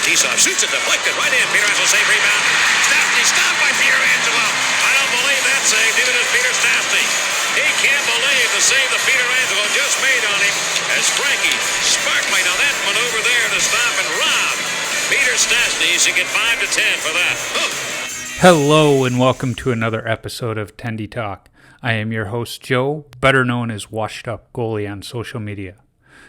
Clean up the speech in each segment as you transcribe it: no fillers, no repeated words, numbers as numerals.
T-Soft shoots it, deflected right in. Pietrangelo save rebound. Stopped by Pietrangelo. I don't believe that save. Neither does Peter Stastny. He can't believe the save that Pietrangelo just made on him as Frankie sparkly. Now that maneuver there to stop and rob Peter Stastny. Should get 5 to 10 for that. Hello and welcome to another episode of Tendy Talk. I am your host Joe, better known as Washed Up Goalie on social media.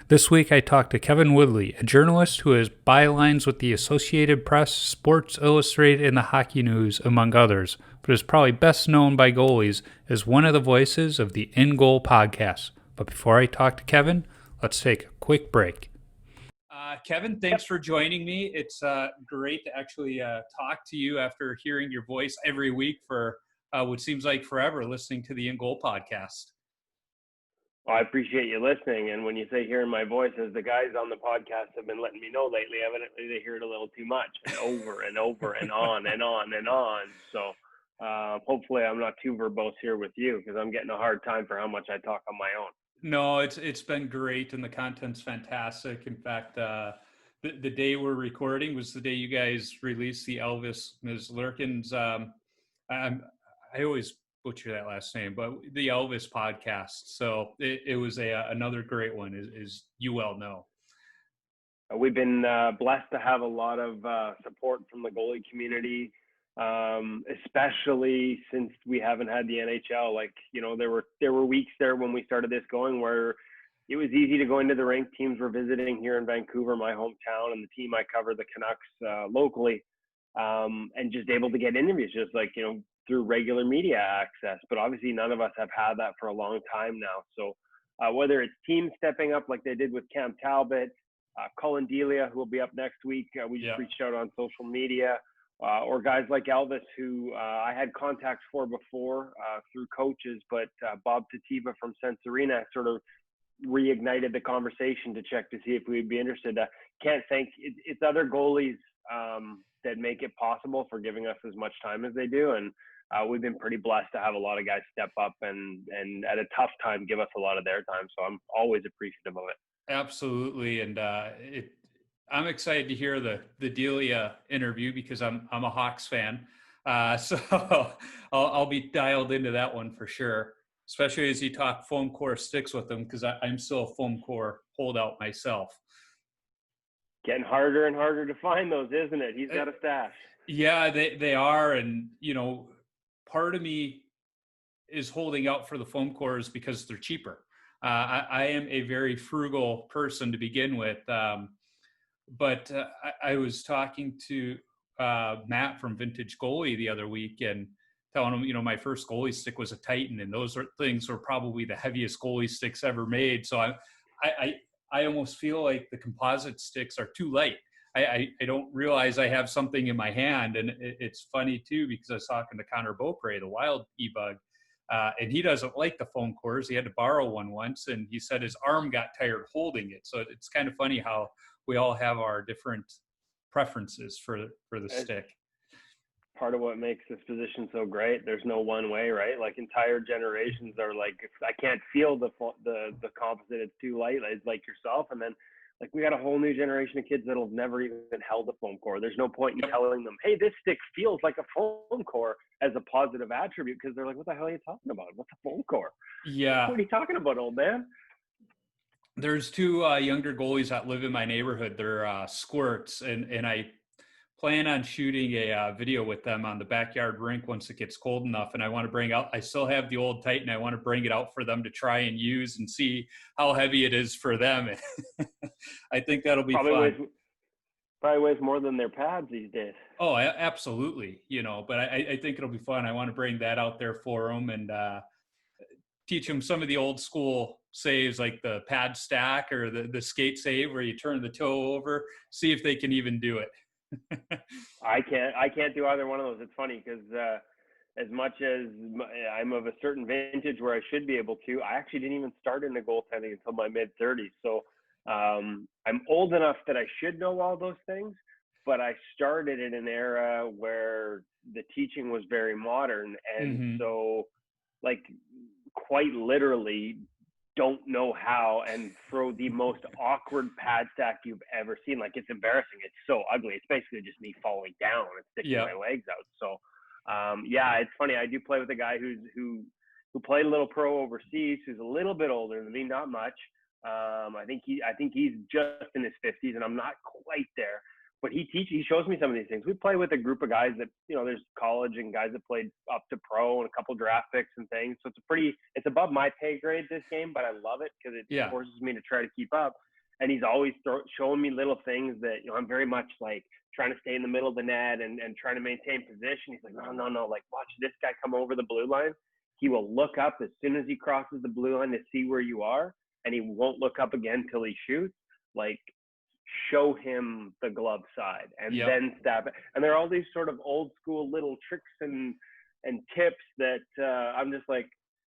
This week I talked to Kevin Woodley, a journalist who has bylines with the Associated Press, Sports Illustrated, and the Hockey News, among others, but is probably best known by goalies as one of the voices of the InGoal podcast. But before I talk to Kevin, let's take a quick break. Kevin, thanks for joining me. It's great to actually talk to you after hearing your voice every week for what seems like forever, listening to the InGoal podcast. Well, I appreciate you listening. And when you say hearing my voice, as the guys on the podcast have been letting me know lately, evidently they hear it a little too much and over and over and on and on and on. So hopefully I'm not too verbose here with you because I'm getting a hard time for how much I talk on my own. No, it's been great and the content's fantastic. In fact, the day we're recording was the day you guys released the Elvis Ms. Lurkin's. I always butcher that last name, but the Elvis podcast. So it was another great one, as you well know. We've been blessed to have a lot of support from the goalie community, especially since we haven't had the NHL. Like, you know, there were weeks there when we started this going where it was easy to go into the rink. Teams were visiting here in Vancouver, my hometown, and the team I cover, the Canucks, locally, and just able to get interviews, just like, you know, through regular media access. But obviously none of us have had that for a long time now. So whether it's teams stepping up like they did with Cam Talbot, Colin Delia, who will be up next week, we just reached out on social media, or guys like Elvis, who I had contacts for before through coaches, but Bob Tativa from Sense Arena sort of reignited the conversation to check to see if we'd be interested. Can't thank it's other goalies that make it possible for giving us as much time as they do. And we've been pretty blessed to have a lot of guys step up and at a tough time give us a lot of their time. So I'm always appreciative of it. Absolutely, and I'm excited to hear the Delia interview because I'm a Hawks fan, so I'll be dialed into that one for sure. Especially as you talk foam core sticks with them, because I'm still a foam core holdout myself. Getting harder and harder to find those, isn't it? He's got a stash. Yeah, they are, and you know, part of me is holding out for the foam cores because they're cheaper. I am a very frugal person to begin with, but I was talking to Matt from Vintage Goalie the other week and telling him, you know, my first goalie stick was a Titan, and those things were probably the heaviest goalie sticks ever made. So I almost feel like the composite sticks are too light. I don't realize I have something in my hand. And it's funny too, because I was talking to Connor Beaupre, the Wild E-Bug, and he doesn't like the foam cores. He had to borrow one once, and he said his arm got tired holding it. So it's kind of funny how we all have our different preferences for the stick. Part of what makes this position so great, there's no one way, right? Like entire generations are like, I can't feel the composite, it's too light. It's like yourself. And then like we got a whole new generation of kids that'll have never even held a foam core. There's no point in telling them, hey, this stick feels like a foam core as a positive attribute, because they're like, what the hell are you talking about? What's a foam core? Yeah. What are you talking about, old man? There's two younger goalies that live in my neighborhood. They're squirts, and I plan on shooting a video with them on the backyard rink once it gets cold enough. And I want to bring out, I still have the old Titan. I want to bring it out for them to try and use and see how heavy it is for them. I think that'll be fun. Probably weighs more than their pads these days. Oh, absolutely. You know, but I think it'll be fun. I want to bring that out there for them and teach them some of the old school saves, like the pad stack or the skate save where you turn the toe over, see if they can even do it. I can't do either one of those. It's funny because as much as I'm of a certain vintage where I should be able to, I actually didn't even start into goaltending until my mid-30s. So I'm old enough that I should know all those things, but I started in an era where the teaching was very modern. And so like quite literally don't know how and throw the most awkward pad stack you've ever seen. Like, it's embarrassing. It's so ugly. It's basically just me falling down and sticking my legs out. So, yeah, it's funny. I do play with a guy who played a little pro overseas, who's a little bit older than me, not much. I think he's just in his 50s, and I'm not quite there. But he shows me some of these things. We play with a group of guys that, you know, there's college and guys that played up to pro and a couple draft picks and things. So it's above my pay grade, this game, but I love it because it forces me to try to keep up. And he's always showing me little things that, you know, I'm very much like trying to stay in the middle of the net and trying to maintain position. He's like, no, like, watch this guy come over the blue line. He will look up as soon as he crosses the blue line to see where you are, and he won't look up again till he shoots. Like, show him the glove side and then stab it. And there are all these sort of old school little tricks and tips that I'm just like,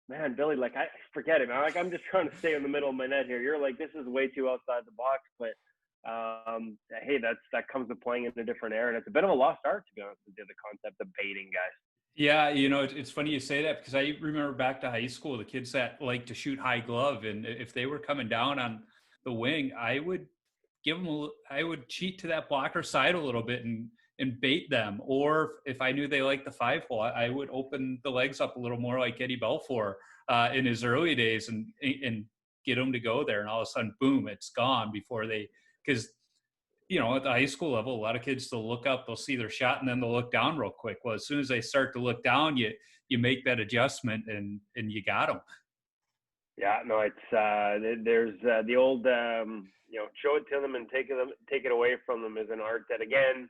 man, Billy, like, I forget it, man. Like, I'm just trying to stay in the middle of my net here. You're like, this is way too outside the box. But hey, that comes with playing in a different era, and it's a bit of a lost art, to be honest with you, the concept of baiting guys. Yeah, you know, it's funny you say that, because I remember back to high school, the kids that like to shoot high glove, and if they were coming down on the wing, I would I would cheat to that blocker side a little bit and bait them. Or if I knew they liked the 5-hole, I would open the legs up a little more, like Eddie Belfour in his early days, and get them to go there. And all of a sudden, boom, it's gone before because, you know, at the high school level, a lot of kids, they'll look up, they'll see their shot, and then they'll look down real quick. Well, as soon as they start to look down, you make that adjustment, and you got them. Yeah, no, it's there's the old you know, show it to them and take it away from them is an art that, again,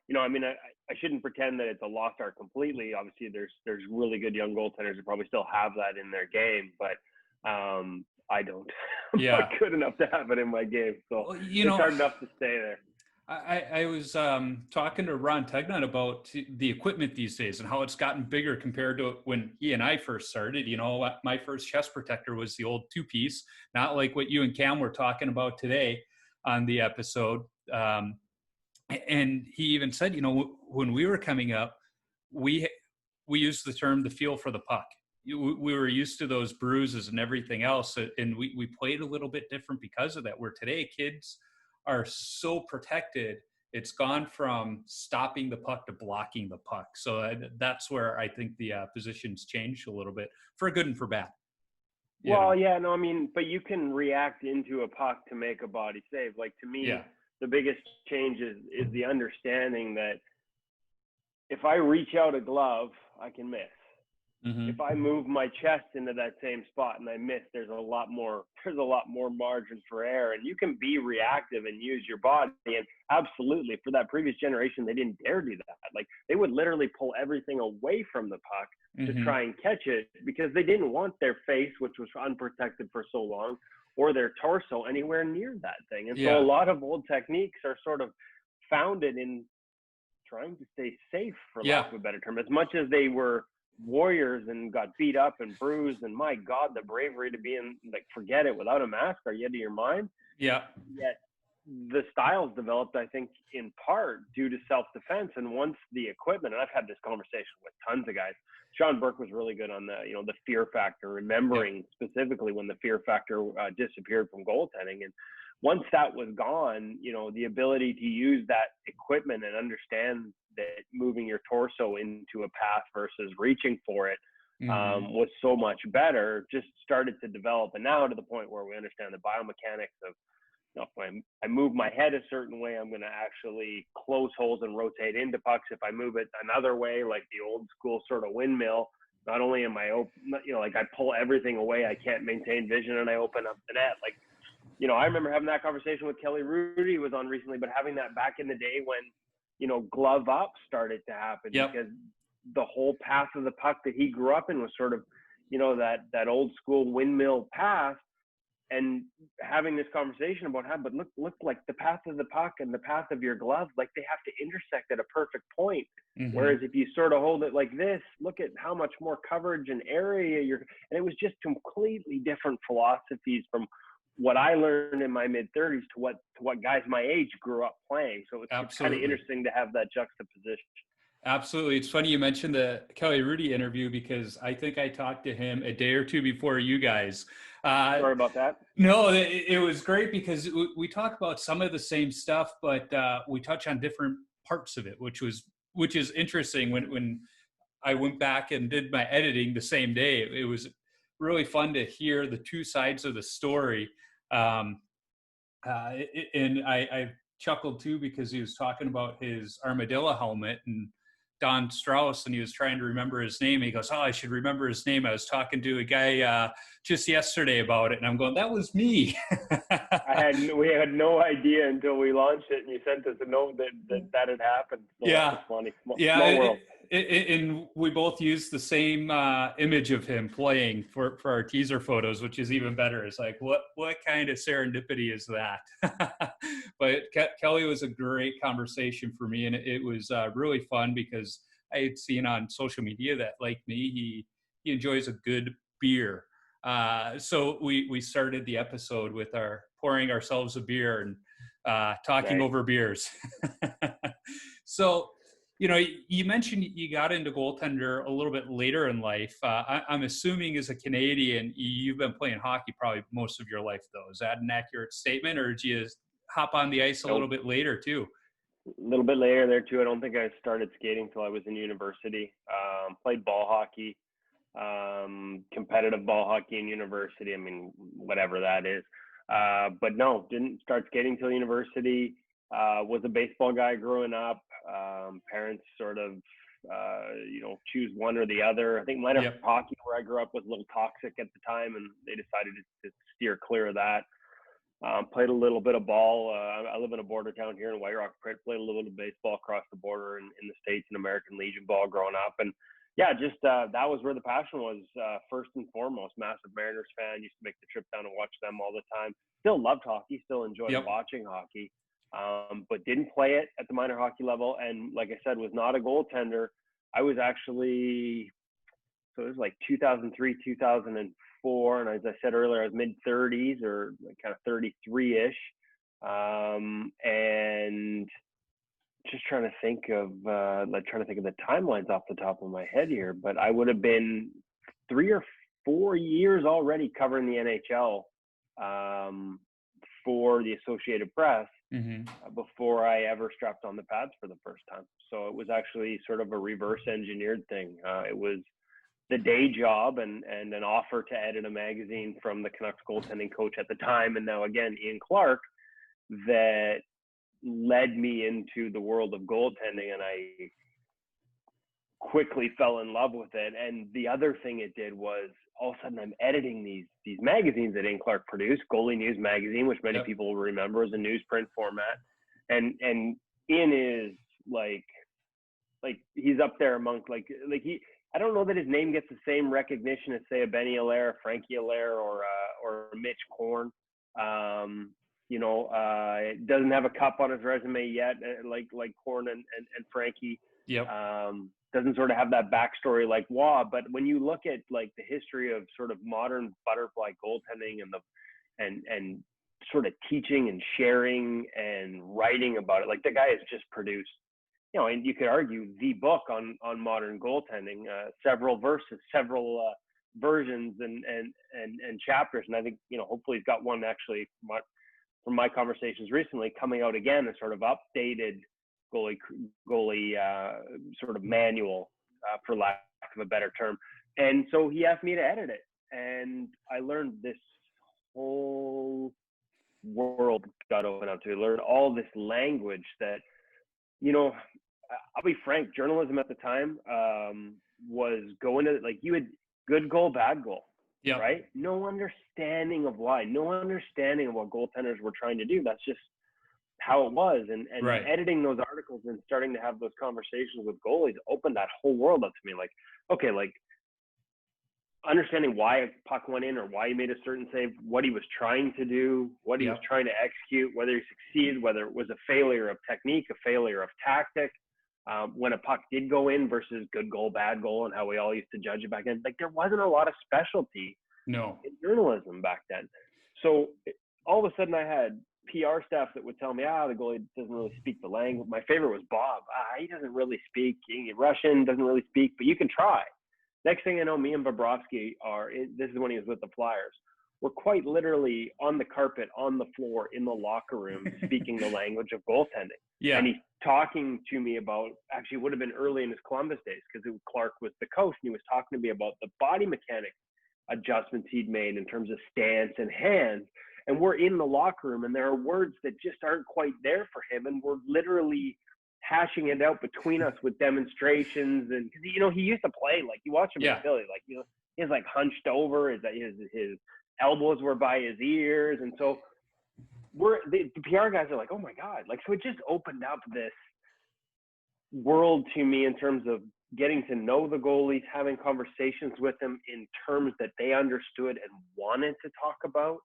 you know, I mean, I shouldn't pretend that it's a lost art completely. Obviously, there's really good young goaltenders that probably still have that in their game, but I don't. I'm not good enough to have it in my game, so it's hard enough to stay there. I was talking to Ron Tugnutt about the equipment these days and how it's gotten bigger compared to when he and I first started. You know, my first chest protector was the old 2-piece, not like what you and Cam were talking about today on the episode. And he even said, you know, when we were coming up, we used the term the feel for the puck. We were used to those bruises and everything else, and we played a little bit different because of that. Where today, kids are so protected, it's gone from stopping the puck to blocking the puck. So that's where I think the positions changed a little bit, for good and for bad. Well, yeah, no, I mean, but you can react into a puck to make a body save. Like, to me, the biggest change is the understanding that if I reach out a glove, I can miss. Mm-hmm. If I move my chest into that same spot and I miss, there's a lot more margin for error, and you can be reactive and use your body. And absolutely, for that previous generation, they didn't dare do that. Like, they would literally pull everything away from the puck to try and catch it, because they didn't want their face, which was unprotected for so long, or their torso anywhere near that thing. And so a lot of old techniques are sort of founded in trying to stay safe, for lack of a better term, as much as they were warriors and got beat up and bruised, and my God, the bravery to be in, like, forget it, without a mask, are you out of your mind? Yet the styles developed, I think, in part due to self-defense. And once the equipment, and I've had this conversation with tons of guys, Sean Burke was really good on the fear factor, remembering specifically when the fear factor disappeared from goaltending. And once that was gone, you know, the ability to use that equipment and understand that moving your torso into a path versus reaching for it was so much better, just started to develop. And now to the point where we understand the biomechanics of, you know, if I move my head a certain way, I'm going to actually close holes and rotate into pucks. If I move it another way, like the old school sort of windmill, not only am I open, you know, like I pull everything away, I can't maintain vision, and I open up the net. Like, you know, I remember having that conversation with Kelly Rudy, was on recently, but having that back in the day when, you know, glove up started to happen, because the whole path of the puck that he grew up in was sort of, you know, that old school windmill path. And having this conversation about how, but look, like the path of the puck and the path of your glove, like they have to intersect at a perfect point. Whereas if you sort of hold it like this, look at how much more coverage and area and it was just completely different philosophies from what I learned in my mid-30s to what guys my age grew up playing. So it's kind of interesting to have that juxtaposition. Absolutely. It's funny you mentioned the Kelly Rudy interview, because I think I talked to him a day or two before you guys. Sorry about that. No, it was great because we talk about some of the same stuff, but we touch on different parts of it, which is interesting. When I went back and did my editing the same day, it was really fun to hear the two sides of the story. And I chuckled too because he was talking about his armadillo helmet and Don Strauss, and he was trying to remember his name. He goes, "Oh, I should remember his name. I was talking to a guy just yesterday about it," and I'm going, "That was me." We had no idea until we launched it, and you sent us a note that had happened. So Yeah, that was funny. yeah. Small world. And we both used the same image of him playing for our teaser photos, which is even better. It's like, what kind of serendipity is that? But Kelly was a great conversation for me, and it was really fun because I had seen on social media that, like me, he enjoys a good beer. So we started the episode with our pouring ourselves a beer and talking over beers. So, you mentioned you got into goaltender a little bit later in life. I'm assuming as a Canadian, you've been playing hockey probably most of your life, though. Is that an accurate statement, or did you hop on the ice a little bit later, too? A little bit later there, too. I don't think I started skating until I was in university. Played ball hockey, competitive ball hockey in university. I mean, whatever that is. But no, didn't start skating until university. Was a baseball guy growing up. Parents sort of, choose one or the other. I think minor hockey where I grew up was a little toxic at the time, and they decided to steer clear of that. Played a little bit of ball. I live in a border town here in White Rock. Played a little bit of baseball across the border in the States and American Legion ball growing up. And yeah, just that was where the passion was first and foremost. Massive Mariners fan. Used to make the trip down and watch them all the time. Still loved hockey. Still enjoyed watching hockey. But didn't play it at the minor hockey level. And like I said, was not a goaltender. I was actually, so it was like 2003, 2004. And as I said earlier, I was mid-30s or like kind of 33-ish. And just trying to think of the timelines off the top of my head here. But I would have been 3 or 4 years already covering the NHL for the Associated Press. Before I ever strapped on the pads for the first time. So it was actually sort of a reverse engineered thing. It was the day job and an offer to edit a magazine from the Canucks goaltending coach at the time, and now again, Ian Clark, that led me into the world of goaltending, and I quickly fell in love with it. And the other thing it did was all of a sudden I'm editing these magazines that Ian Clark produced, Goalie News Magazine, which many people will remember as a newsprint format. And Ian is like he's up there among I don't know that his name gets the same recognition as say a Benny Allaire, Frankie Allaire, or Mitch Korn. It doesn't have a cup on his resume yet, like Korn and Frankie. Doesn't sort of have that backstory like Waugh, but when you look at like the history of sort of modern butterfly goaltending and sort of teaching and sharing and writing about it, like the guy has just produced, and you could argue the book on modern goaltending, several verses, several versions and chapters, and I think hopefully he's got one actually from my conversations recently coming out again, a sort of updated goalie sort of manual, for lack of a better term. And so he asked me to edit it, and I learned this whole world got opened up to me. Learned all this language that, I'll be frank, journalism at the time was going to, like, you had good goal, bad goal, right? No understanding of why, no understanding of what goaltenders were trying to do. That's just how it was. And editing those articles and starting to have those conversations with goalies opened that whole world up to me. Like, okay, like understanding why a puck went in or why he made a certain save, what he was trying to do, what he was trying to execute, whether he succeeded, whether it was a failure of technique, a failure of tactic, when a puck did go in versus good goal, bad goal, and how we all used to judge it back then. Like, there wasn't a lot of specialty in journalism back then. So all of a sudden I had PR staff that would tell me, the goalie doesn't really speak the language. My favorite was Bob. He doesn't really speak Russian, doesn't really speak, but you can try. Next thing I know, me and Bobrovsky this is when he was with the Flyers. were quite literally on the carpet, on the floor, in the locker room, speaking the language of goaltending. Yeah. And he's talking to me about, actually it would have been early in his Columbus days, because Clark was the coach, and he was talking to me about the body mechanic adjustments he'd made in terms of stance and hands. And we're in the locker room, and there are words that just aren't quite there for him, and we're literally hashing it out between us with demonstrations. And because he used to play, like, you watch him in Philly, like, he's like hunched over, his elbows were by his ears, and so the PR guys are like, oh my God, like, so it just opened up this world to me in terms of getting to know the goalies, having conversations with them in terms that they understood and wanted to talk about.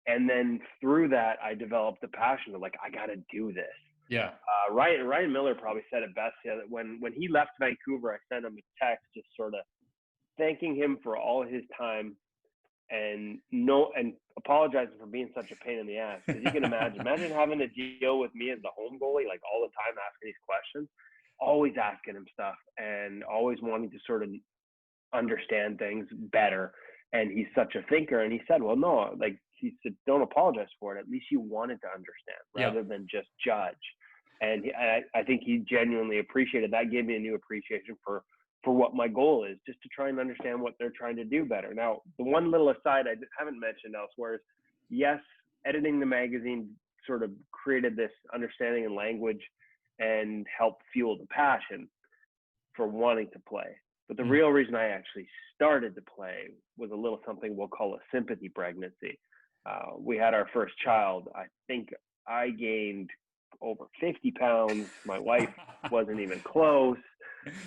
And then through that, I developed a passion of, like, I got to do this. Yeah. Ryan Miller probably said it best. Yeah, that when he left Vancouver, I sent him a text just sort of thanking him for all his time and apologizing for being such a pain in the ass. Because you can imagine having to deal with me as the home goalie, like, all the time asking these questions, always asking him stuff and always wanting to sort of understand things better. And he's such a thinker. And he said, well, no, like, he said, don't apologize for it. At least you wanted to understand rather than just judge. And I think he genuinely appreciated that. Gave me a new appreciation for what my goal is, just to try and understand what they're trying to do better. Now, the one little aside I haven't mentioned elsewhere is, yes, editing the magazine sort of created this understanding and language and helped fuel the passion for wanting to play. But the real reason I actually started to play was a little something we'll call a sympathy pregnancy. We had our first child. I think I gained over 50 pounds. My wife wasn't even close.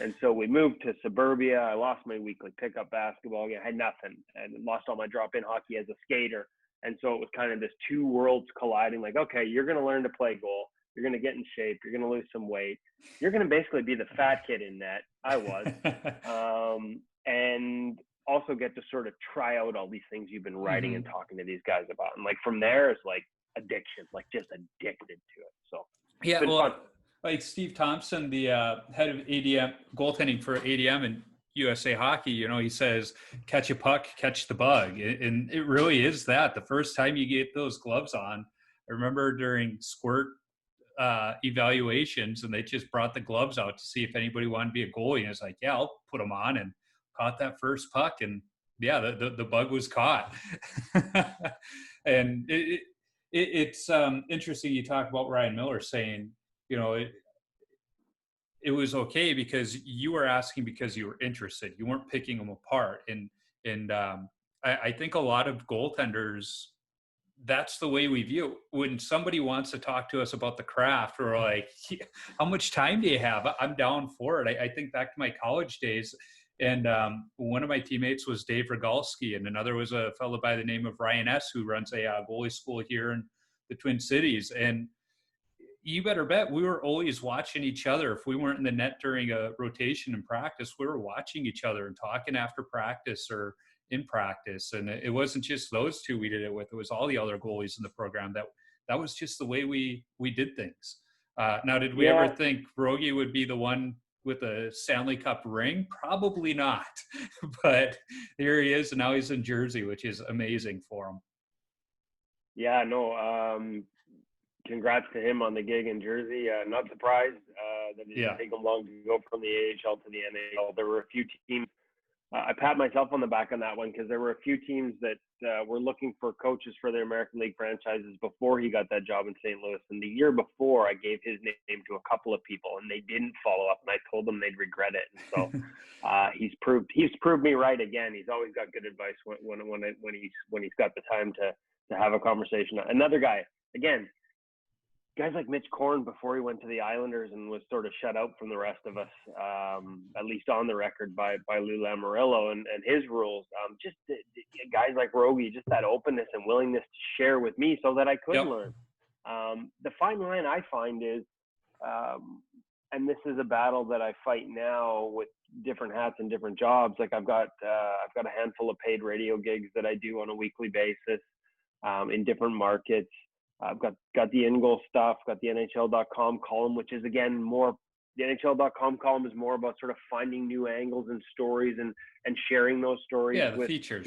And so we moved to suburbia. I lost my weekly pickup basketball. I had nothing, and lost all my drop-in hockey as a skater. And so it was kind of this two worlds colliding, like, okay, you're going to learn to play goal. You're going to get in shape. You're going to lose some weight. You're going to basically be the fat kid in net. I was. And also get to sort of try out all these things you've been writing and talking to these guys about. And, like, from there, it's like addiction, like, just addicted to it. So yeah, well, fun. Like Steve Thompson, the head of ADM goaltending for ADM and USA Hockey, he says, catch a puck, catch the bug. And it really is that. The first time you get those gloves on, I remember during squirt evaluations, and they just brought the gloves out to see if anybody wanted to be a goalie. And it's like, yeah, I'll put them on, and caught that first puck. And yeah, the bug was caught. And it's interesting you talk about Ryan Miller saying, it was okay because you were asking because you were interested. You weren't picking them apart. And I think a lot of goaltenders, that's the way we view it. When somebody wants to talk to us about the craft, we're like, how much time do you have? I'm down for it. I think back to my college days, and one of my teammates was Dave Rogalski, and another was a fellow by the name of Ryan S., who runs a goalie school here in the Twin Cities. And you better bet we were always watching each other. If we weren't in the net during a rotation in practice, we were watching each other and talking after practice or in practice. And it wasn't just those two we did it with. It was all the other goalies in the program. That was just the way we did things. Now, did we ever think Rogie would be the one with a Stanley Cup ring? Probably not. But here he is, and now he's in Jersey, which is amazing for him. Yeah, no, congrats to him on the gig in Jersey. Not surprised that it didn't take him long to go from the AHL to the NHL. There were a few teams. I pat myself on the back on that one, because there were a few teams that were looking for coaches for their American League franchises before he got that job in St. Louis. And the year before, I gave his name to a couple of people, and they didn't follow up. And I told them they'd regret it. And so he's proved me right again. He's always got good advice when he's got the time to have a conversation. Another guy, again, guys like Mitch Korn, before he went to the Islanders and was sort of shut out from the rest of us, at least on the record by Lou Lamoriello and his rules. Just guys like Rogie, just that openness and willingness to share with me so that I could learn. The fine line I find is, and this is a battle that I fight now with different hats and different jobs. Like I've got a handful of paid radio gigs that I do on a weekly basis in different markets. I've got the InGoal stuff, got the NHL.com column, which is again more, the NHL.com column is more about sort of finding new angles and stories and sharing those stories with features.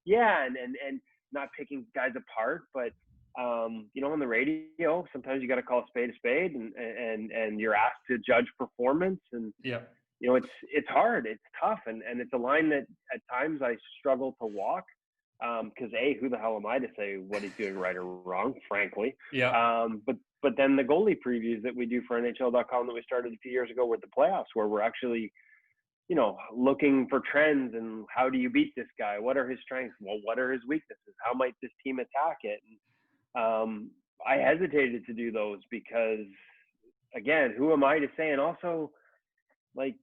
Yeah, and not picking guys apart, but you know, on the radio, sometimes you got to call a spade, and you're asked to judge performance, and Yeah. you know, it's hard, it's tough, and it's a line that at times I struggle to walk, because who the hell am I to say what he's doing right or wrong, frankly. Yeah. But then the goalie previews that we do for NHL.com that we started a few years ago with the playoffs, where we're actually, you know, looking for trends and how do you beat this guy? What are his strengths? Well, what are his weaknesses? How might this team attack it? And I hesitated to do those because, again, who am I to say? And also, like,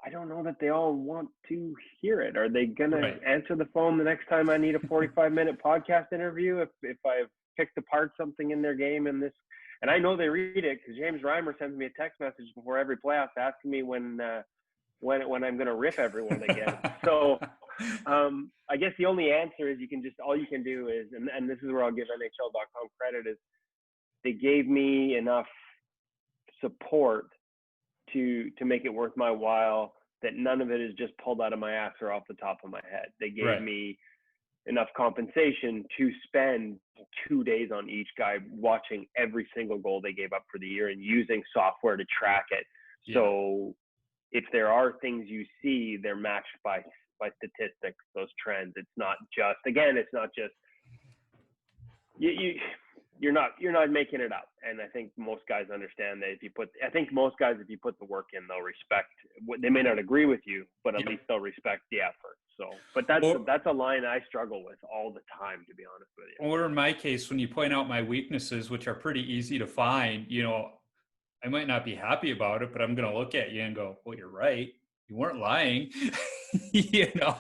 I don't know that they all want to hear it. Are they going to answer the phone the next time I need a 45-minute podcast interview if I've picked apart something in their game in this? And I know they read it because James Reimer sends me a text message before every playoff asking me when I'm going to rip everyone again. So I guess the only answer is all you can do is, and this is where I'll give NHL.com credit, is they gave me enough support to make it worth my while, that none of it is just pulled out of my ass or off the top of my head. They gave me enough compensation to spend 2 days on each guy watching every single goal they gave up for the year and using software to track it. Yeah. So if there are things you see, they're matched by statistics, those trends. It's not just you're not making it up. And I think most guys understand that if you put the work in, they'll respect. They may not agree with you, but at least they'll respect the effort. So, but that's a line I struggle with all the time, to be honest with you. Or in my case, when you point out my weaknesses, which are pretty easy to find, you know, I might not be happy about it, but I'm going to look at you and go, well, you're right. You weren't lying. You know,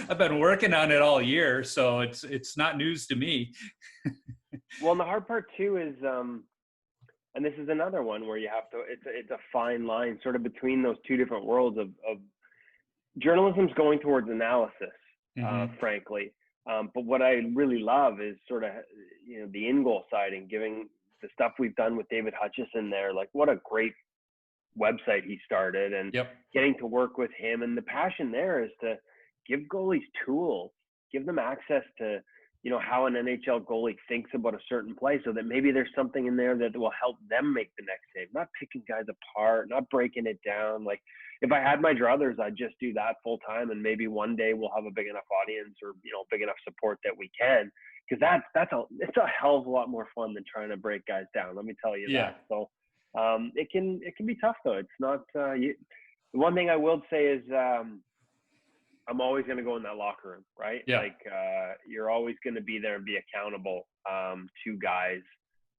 I've been working on it all year, so it's not news to me. Well, and the hard part too is, and this is another one where you have to, it's a fine line sort of between those two different worlds of journalism's going towards analysis, frankly. But what I really love is sort of, you know, the InGoal side and giving the stuff we've done with David Hutchison there. Like, what a great website he started, and getting to work with him. And the passion there is to give goalies tools, give them access to, you know, how an NHL goalie thinks about a certain play, so that maybe there's something in there that will help them make the next save, not picking guys apart, not breaking it down. Like, if I had my druthers, I'd just do that full time, and maybe one day we'll have a big enough audience, or, you know, big enough support that we can, because it's a hell of a lot more fun than trying to break guys down. Let me tell you that. So it can be tough though. It's not, the one thing I will say is, I'm always going to go in that locker room, right? Yeah. Like, you're always going to be there and be accountable to guys.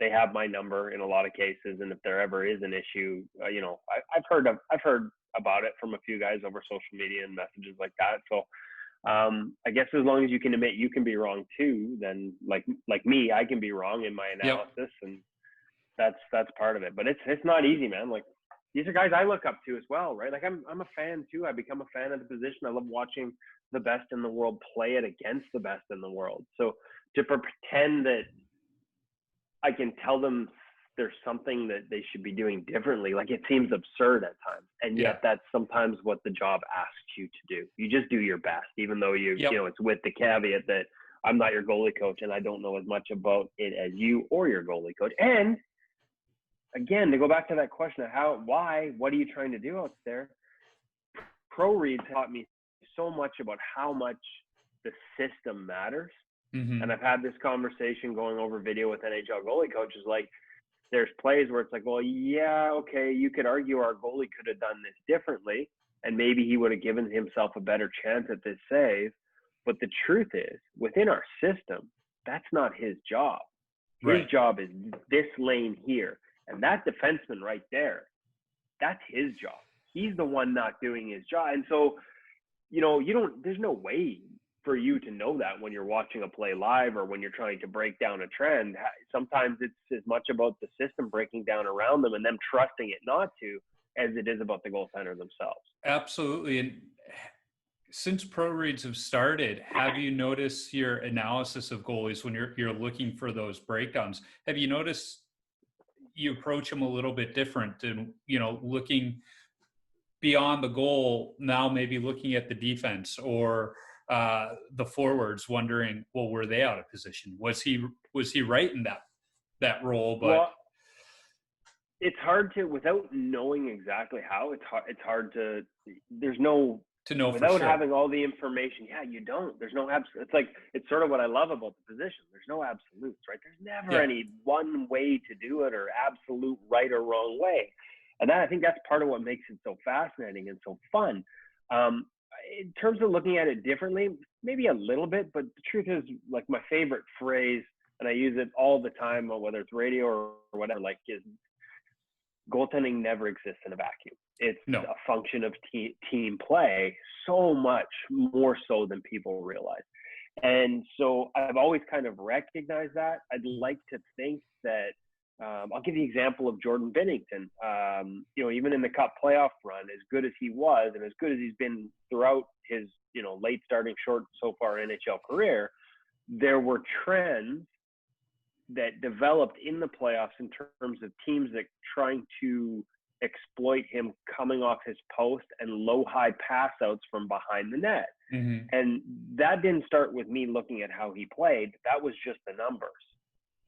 They have my number in a lot of cases, and if there ever is an issue, you know, I've heard about it from a few guys over social media and messages like that. So I guess as long as you can admit you can be wrong too, then like me, I can be wrong in my analysis, and that's part of it. But it's not easy, man. Like, these are guys I look up to as well, right? Like, I'm a fan too. I become a fan of the position. I love watching the best in the world play it against the best in the world. So to pretend that I can tell them there's something that they should be doing differently, like, it seems absurd at times. And yet that's sometimes what the job asks you to do. You just do your best, even though you know, it's with the caveat that I'm not your goalie coach and I don't know as much about it as you or your goalie coach. And again, to go back to that question of what are you trying to do out there? Pro reads taught me so much about how much the system matters. And I've had this conversation going over video with NHL goalie coaches. Like, there's plays where it's like, well, yeah, okay, you could argue our goalie could have done this differently, and maybe he would have given himself a better chance at this save. But the truth is, within our system, that's not his job. His job is this lane here. And that defenseman right there, that's his job. He's the one not doing his job. And so, you know, there's no way for you to know that when you're watching a play live or when you're trying to break down a trend. Sometimes it's as much about the system breaking down around them and them trusting it not to, as it is about the goaltender themselves. Absolutely. And since pro reads have started, have you noticed your analysis of goalies when you're looking for those breakdowns? Have you noticed you approach them a little bit different, and, you know, looking beyond the goal, now maybe looking at the defense, or the forwards wondering, well, were they out of position? Was he right in that role? But well, it's hard to, without knowing exactly how, it's hard to, there's no, to know without for sure. having all the information. Yeah, you don't, there's no absolute. It's like, it's sort of what I love about the position. There's no absolutes, right? There's never any one way to do it or absolute right or wrong way. And I think that's part of what makes it so fascinating and so fun. In terms of looking at it differently, maybe a little bit, but the truth is, like, my favorite phrase, and I use it all the time, whether it's radio or whatever, like, is goaltending never exists in a vacuum. It's a function of team play, so much more so than people realize. And so I've always kind of recognized that. I'd like to think that, I'll give the example of Jordan Binnington. Even in the Cup playoff run, as good as he was and as good as he's been throughout his, late starting, short so far NHL career, there were trends that developed in the playoffs in terms of teams that trying to exploit him coming off his post and low-high pass outs from behind the net. Mm-hmm. And that didn't start with me looking at how he played. That was just the numbers.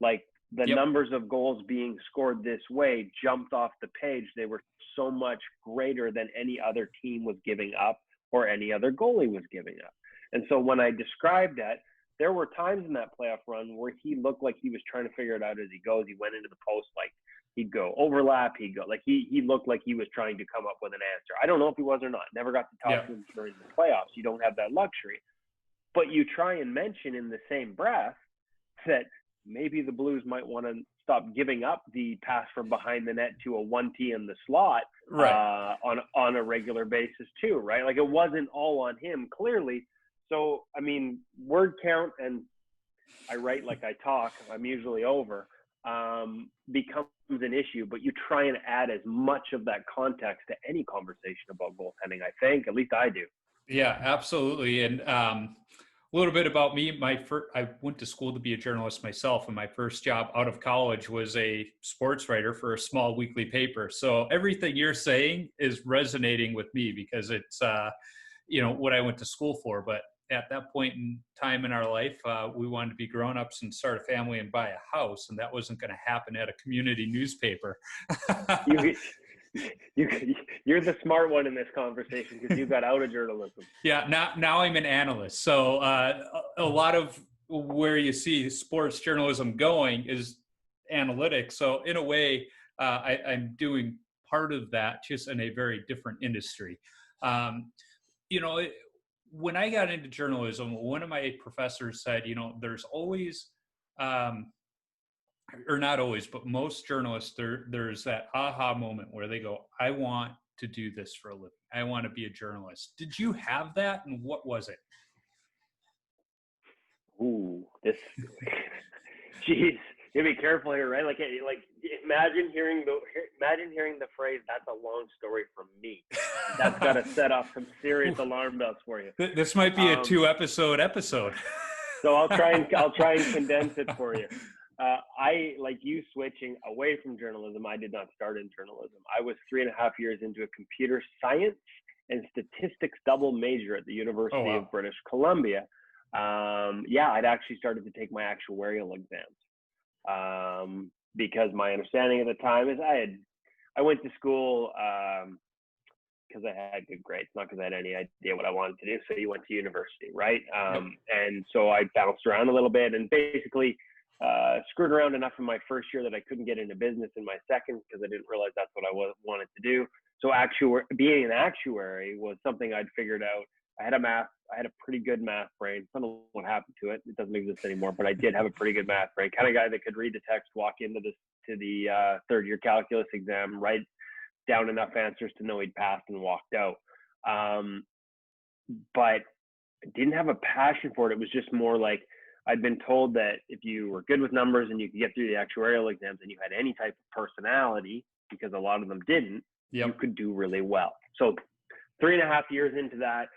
Like, the numbers of goals being scored this way jumped off the page. They were so much greater than any other team was giving up or any other goalie was giving up. And so when I described that, there were times in that playoff run where he looked like he was trying to figure it out as he goes. He went into the post, like, he'd go overlap. He'd go, like, he looked like he was trying to come up with an answer. I don't know if he was or not. Never got to talk to him during the playoffs. You don't have that luxury. But you try and mention in the same breath that maybe the Blues might want to stop giving up the pass from behind the net to a 1T in the slot on a regular basis too, right? Like, it wasn't all on him, clearly. So, I mean, word count, and I write like I talk, I'm usually over, becomes an issue, but you try and add as much of that context to any conversation about goaltending, I think. At least I do. Yeah, absolutely. And a little bit about me. I went to school to be a journalist myself, and my first job out of college was a sports writer for a small weekly paper. So everything you're saying is resonating with me because it's, what I went to school for. But at that point in time in our life, we wanted to be grown-ups and start a family and buy a house, and that wasn't going to happen at a community newspaper. You're the smart one in this conversation because you got out of journalism. Yeah, now I'm an analyst. So a lot of where you see sports journalism going is analytics. So in a way, I'm doing part of that, just in a very different industry. When I got into journalism, one of my professors said, there's always, or not always, but most journalists, there's that aha moment where they go, I want to do this for a living. I want to be a journalist. Did you have that? And what was it? Ooh, this, geez, you be careful here, right? Like imagine hearing the phrase, that's a long story from me. That's got to set off some serious alarm bells for you. This might be a 2-episode episode. So I'll try and condense it for you. I, like you, switching away from journalism. I did not start in journalism. I was 3.5 years into a computer science and statistics double major at the University of British Columbia. I'd actually started to take my actuarial exams because my understanding at the time is I went to school because I had good grades, not because I had any idea what I wanted to do. So you went to university, right? And so I bounced around a little bit and basically screwed around enough in my first year that I couldn't get into business in my second because I didn't realize that's what I wanted to do. So being an actuary was something I'd figured out. I had a pretty good math brain. I don't know what happened to it. It doesn't exist anymore, but I did have a pretty good math brain. Kind of guy that could read the text, walk into the third year calculus exam, write down enough answers to know he'd passed and walked out. But I didn't have a passion for it. It was just more like I'd been told that if you were good with numbers and you could get through the actuarial exams and you had any type of personality, because a lot of them didn't, you could do really well. So 3.5 years into that,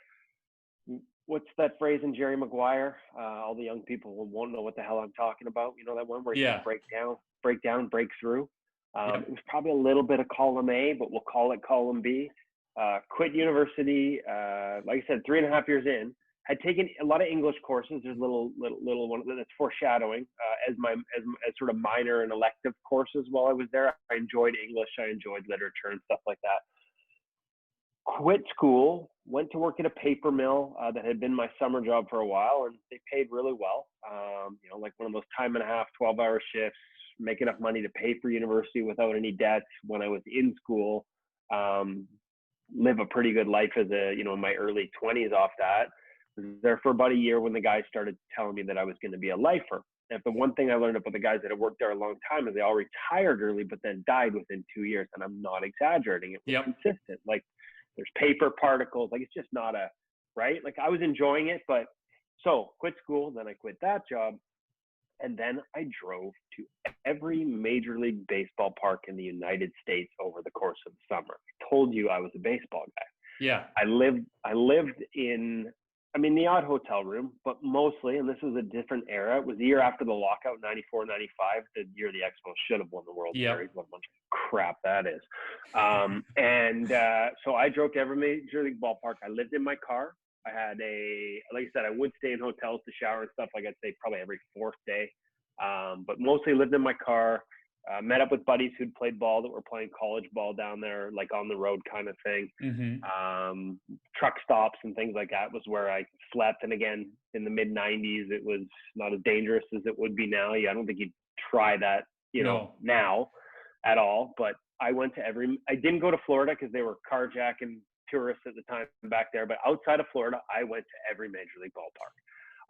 what's that phrase in Jerry Maguire? All the young people won't know what the hell I'm talking about. You know that one where you break down, break through. It was probably a little bit of column A, but we'll call it column B. Quit university, like I said, 3.5 years in, had taken a lot of English courses. There's little one that's foreshadowing as sort of minor and elective courses while I was there. I enjoyed English. I enjoyed literature and stuff like that. Quit school, went to work at a paper mill that had been my summer job for a while, and they paid really well. Like one of those time and a half, 12-hour shifts, make enough money to pay for university without any debt when I was in school. Live a pretty good life as in my early 20s off that. I was there for about a year when the guys started telling me that I was going to be a lifer. And the one thing I learned about the guys that have worked there a long time is they all retired early, but then died within 2 years. And I'm not exaggerating. It was consistent. Like, there's paper particles. Like, it's just not right. Like, I was enjoying it, but so quit school. Then I quit that job. And then I drove to every Major League Baseball park in the United States over the course of the summer. I told you I was a baseball guy. Yeah. I lived in the odd hotel room, but mostly, and this was a different era. It was the year after the lockout, 94, 95, the year the Expos should have won the World Series. What a bunch of crap that is. So I drove to every Major League ballpark. I lived in my car. I had like I said, I would stay in hotels to shower and stuff, like I'd say probably every fourth day. But mostly lived in my car, met up with buddies who'd played ball that were playing college ball down there, like on the road kind of thing. Mm-hmm. Truck stops and things like that was where I slept. And again, in the mid 90s, it was not as dangerous as it would be now. I don't think you'd try that, now at all. But I didn't go to Florida because they were carjacking tourists at the time back there, but outside of Florida, I went to every Major League ballpark.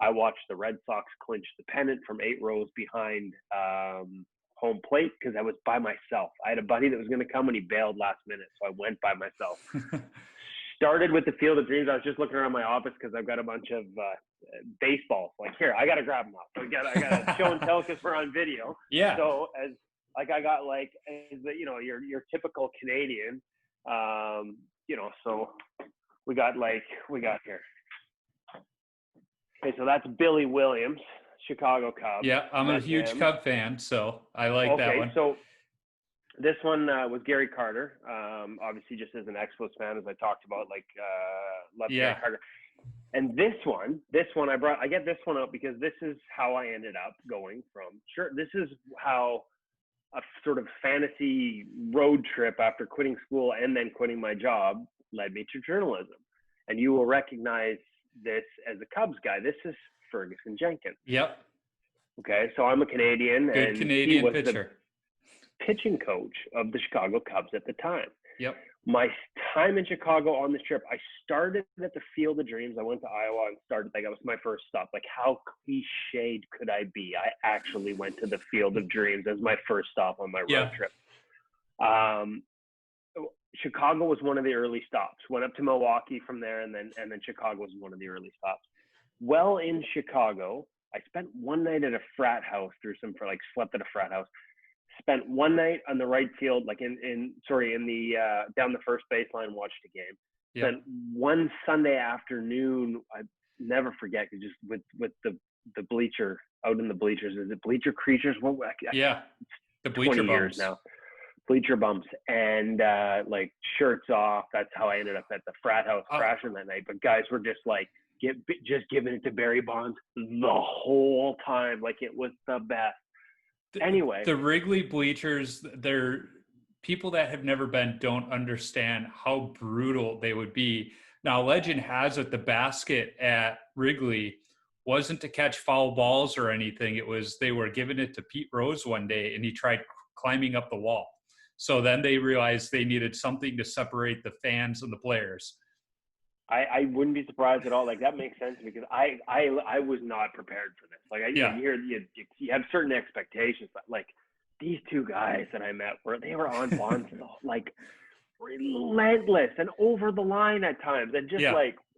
I watched the Red Sox clinch the pennant from 8 rows behind home plate because I was by myself. I had a buddy that was going to come and he bailed last minute, so I went by myself. Started with the Field of Dreams. I was just looking around my office because I've got a bunch of baseballs. Like, here, I got to grab them up. I got to show and tell because we're on video. Yeah. So as your typical Canadian. So we got here. Okay, so that's Billy Williams, Chicago Cubs. Yeah, I'm a huge Cub fan, so I like that one. So this one was Gary Carter. Obviously, just as an Expos fan, as I talked about, love Gary Carter. And this one, I get this one up because this is how I ended up going from. Sure, this is how a sort of fantasy road trip after quitting school and then quitting my job led me to journalism. And you will recognize this as a Cubs guy. This is Ferguson Jenkins. Yep. Okay, so I'm a Canadian. Good and Canadian he was pitcher. The pitching coach of the Chicago Cubs at the time. Yep. My time in Chicago on this trip, I started at the Field of Dreams. I went to Iowa and started, that was my first stop. Like, how cliched could I be? I actually went to the Field of Dreams as my first stop on my road trip. Chicago was one of the early stops. Went up to Milwaukee from there, and then Chicago was one of the early stops. Well, in Chicago, I spent one night at a frat house slept at a frat house. Spent one night on the right field, in the down the first baseline, watched a game. Yep. Spent one Sunday afternoon, I never forget, just with the bleacher out in the bleachers. Is it bleacher creatures? The bleacher 20 bumps. years now. Bleacher bumps and shirts off. That's how I ended up at the frat house crashing that night. But guys were just just giving it to Barry Bonds the whole time. Like, it was the best. Anyway, the Wrigley bleachers, they're people that have never been don't understand how brutal they would be. Now, legend has it the basket at Wrigley wasn't to catch foul balls or anything. It was they were giving it to Pete Rose one day, and he tried climbing up the wall. So then they realized they needed something to separate the fans and the players. I wouldn't be surprised at all. Like, that makes sense because I was not prepared for this. Like, you have certain expectations, but like these two guys that I met they were on Bonds like relentless and over the line at times and just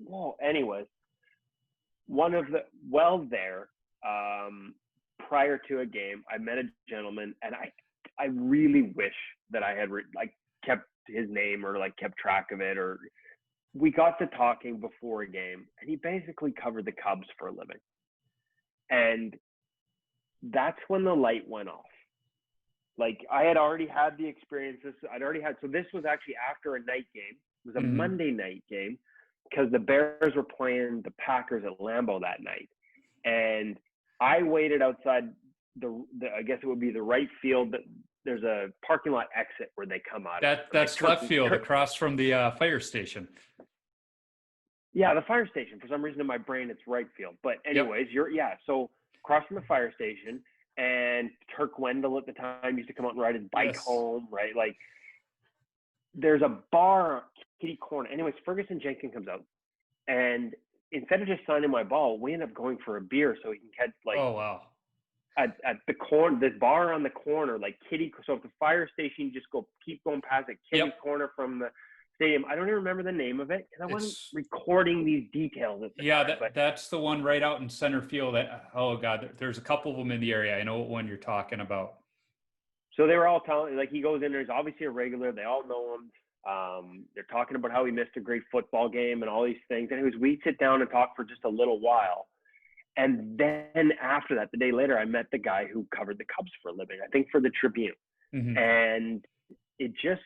whoa. Anyways, prior to a game, I met a gentleman, and I really wish that I had kept his name or kept track of it, or we got to talking before a game, and he basically covered the Cubs for a living. And that's when the light went off. Like, I had already had the experiences. So this was actually after a night game. It was a Monday night game. because the Bears were playing the Packers at Lambeau that night. And I waited outside I guess it would be the right field. There's a parking lot exit where they come out. That's left field across from the fire station. Yeah, the fire station. For some reason in my brain, it's right field. But anyways, so across from the fire station, and Turk Wendell at the time used to come out and ride his bike home, right? Like, there's a bar, kitty corner. Anyways, Ferguson Jenkins comes out, and instead of just signing my ball, we end up going for a beer so he can catch, like, oh, wow. At the corner, this bar on the corner, like kitty. So at the fire station, you just keep going past it, kitty corner from the stadium. I don't even remember the name of it because I wasn't recording these details at the time. That's the one right out in center field. Oh God, there's a couple of them in the area. I know what one you're talking about. So they were all telling, like, he goes in there. He's obviously a regular. They all know him. They're talking about how he missed a great football game and all these things. Anyways, we'd sit down and talk for just a little while. And then after that, the day later, I met the guy who covered the Cubs for a living, I think for the Tribune. Mm-hmm. And it just,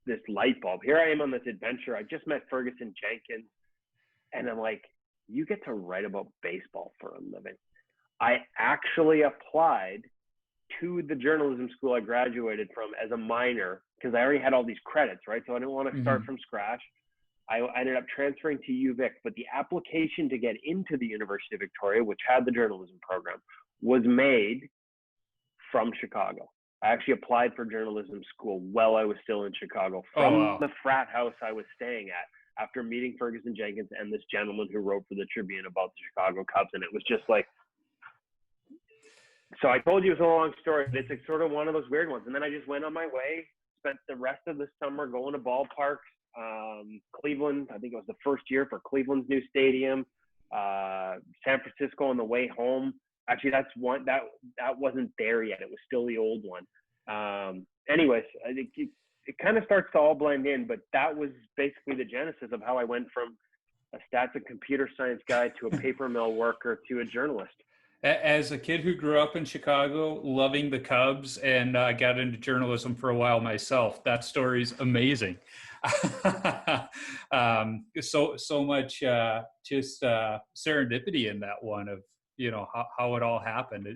this light bulb. Here I am on this adventure. I just met Ferguson Jenkins. And I'm like, you get to write about baseball for a living. I actually applied to the journalism school I graduated from as a minor because I already had all these credits, right? So I didn't want to start from scratch. I ended up transferring to UVic, but the application to get into the University of Victoria, which had the journalism program, was made from Chicago. I actually applied for journalism school while I was still in Chicago from the frat house I was staying at after meeting Ferguson Jenkins and this gentleman who wrote for the Tribune about the Chicago Cubs. And it was just like, so I told you it was a long story, but it's like sort of one of those weird ones. And then I just went on my way, spent the rest of the summer going to ballparks. Cleveland, I think it was the first year for Cleveland's new stadium. San Francisco on the way home. Actually, that's one that wasn't there yet. It was still the old one. Anyways, I think it kind of starts to all blend in, but that was basically the genesis of how I went from a stats and computer science guy to a paper mill worker to a journalist. As a kid who grew up in Chicago, loving the Cubs, and got into journalism for a while myself, that story's amazing. So much just serendipity in that one of, you know, how it all happened.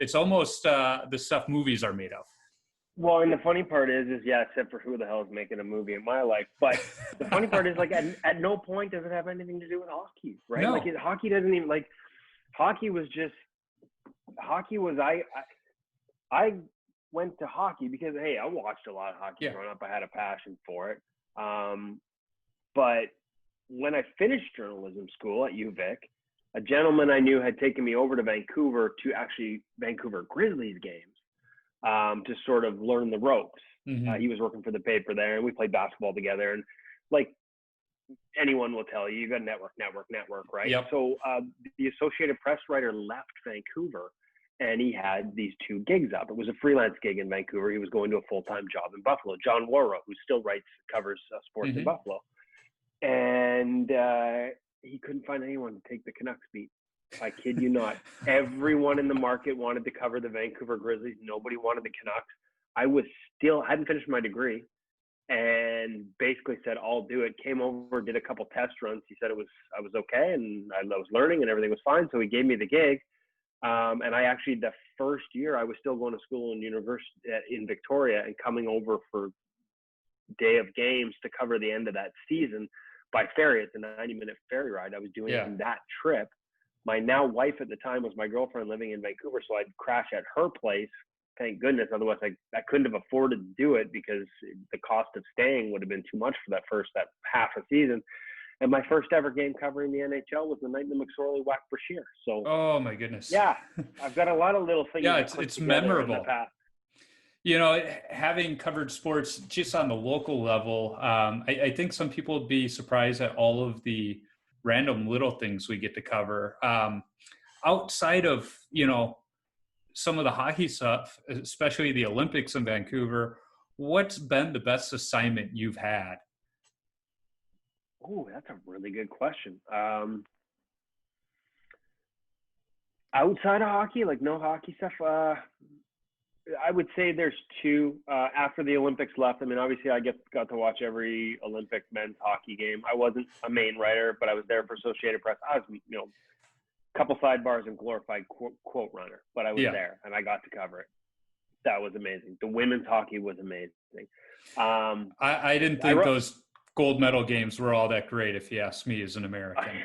It's almost the stuff movies are made of. Well, and the funny part is except for who the hell is making a movie in my life. But the funny part is, like, at no point does it have anything to do with hockey, right? No. Like, hockey doesn't even, like, hockey was I went to hockey because, hey, I watched a lot of hockey growing up. I had a passion for it. But when I finished journalism school at UVic, a gentleman I knew had taken me over to Vancouver to actually Vancouver Grizzlies games to sort of learn the ropes. Mm-hmm. He was working for the paper there, and we played basketball together. And, like, anyone will tell you, you got network, right? Yep. So the Associated Press writer left Vancouver, and he had these two gigs up. It was a freelance gig in Vancouver. He was going to a full-time job in Buffalo. John Warrow, who still covers sports in Buffalo. And he couldn't find anyone to take the Canucks beat. I kid you not. Everyone in the market wanted to cover the Vancouver Grizzlies. Nobody wanted the Canucks. I hadn't finished my degree, and basically said, I'll do it. Came over, did a couple test runs. He said I was okay, and I was learning, and everything was fine. So he gave me the gig. And I actually, the first year, I was still going to school in university in Victoria and coming over for day of games to cover the end of that season by ferry. It's a 90-minute ferry ride. I was doing that trip. My now wife at the time was my girlfriend living in Vancouver, so I'd crash at her place. Thank goodness. Otherwise, I couldn't have afforded to do it because the cost of staying would have been too much for that half a season. And my first ever game covering the NHL was the night the McSorley whacked Brashear. So, oh my goodness. Yeah, I've got a lot of little things. Yeah, it's memorable. You know, having covered sports just on the local level, I think some people would be surprised at all of the random little things we get to cover. Outside of, you know, some of the hockey stuff, especially the Olympics in Vancouver, what's been the best assignment you've had? Oh, that's a really good question. Outside of hockey, like no hockey stuff. I would say there's two. After the Olympics left, I mean, obviously I got to watch every Olympic men's hockey game. I wasn't a main writer, but I was there for Associated Press. I was, a couple sidebars and glorified quote runner, but I was there and I got to cover it. That was amazing. The women's hockey was amazing. I didn't think those gold medal games were all that great, if you ask me as an American.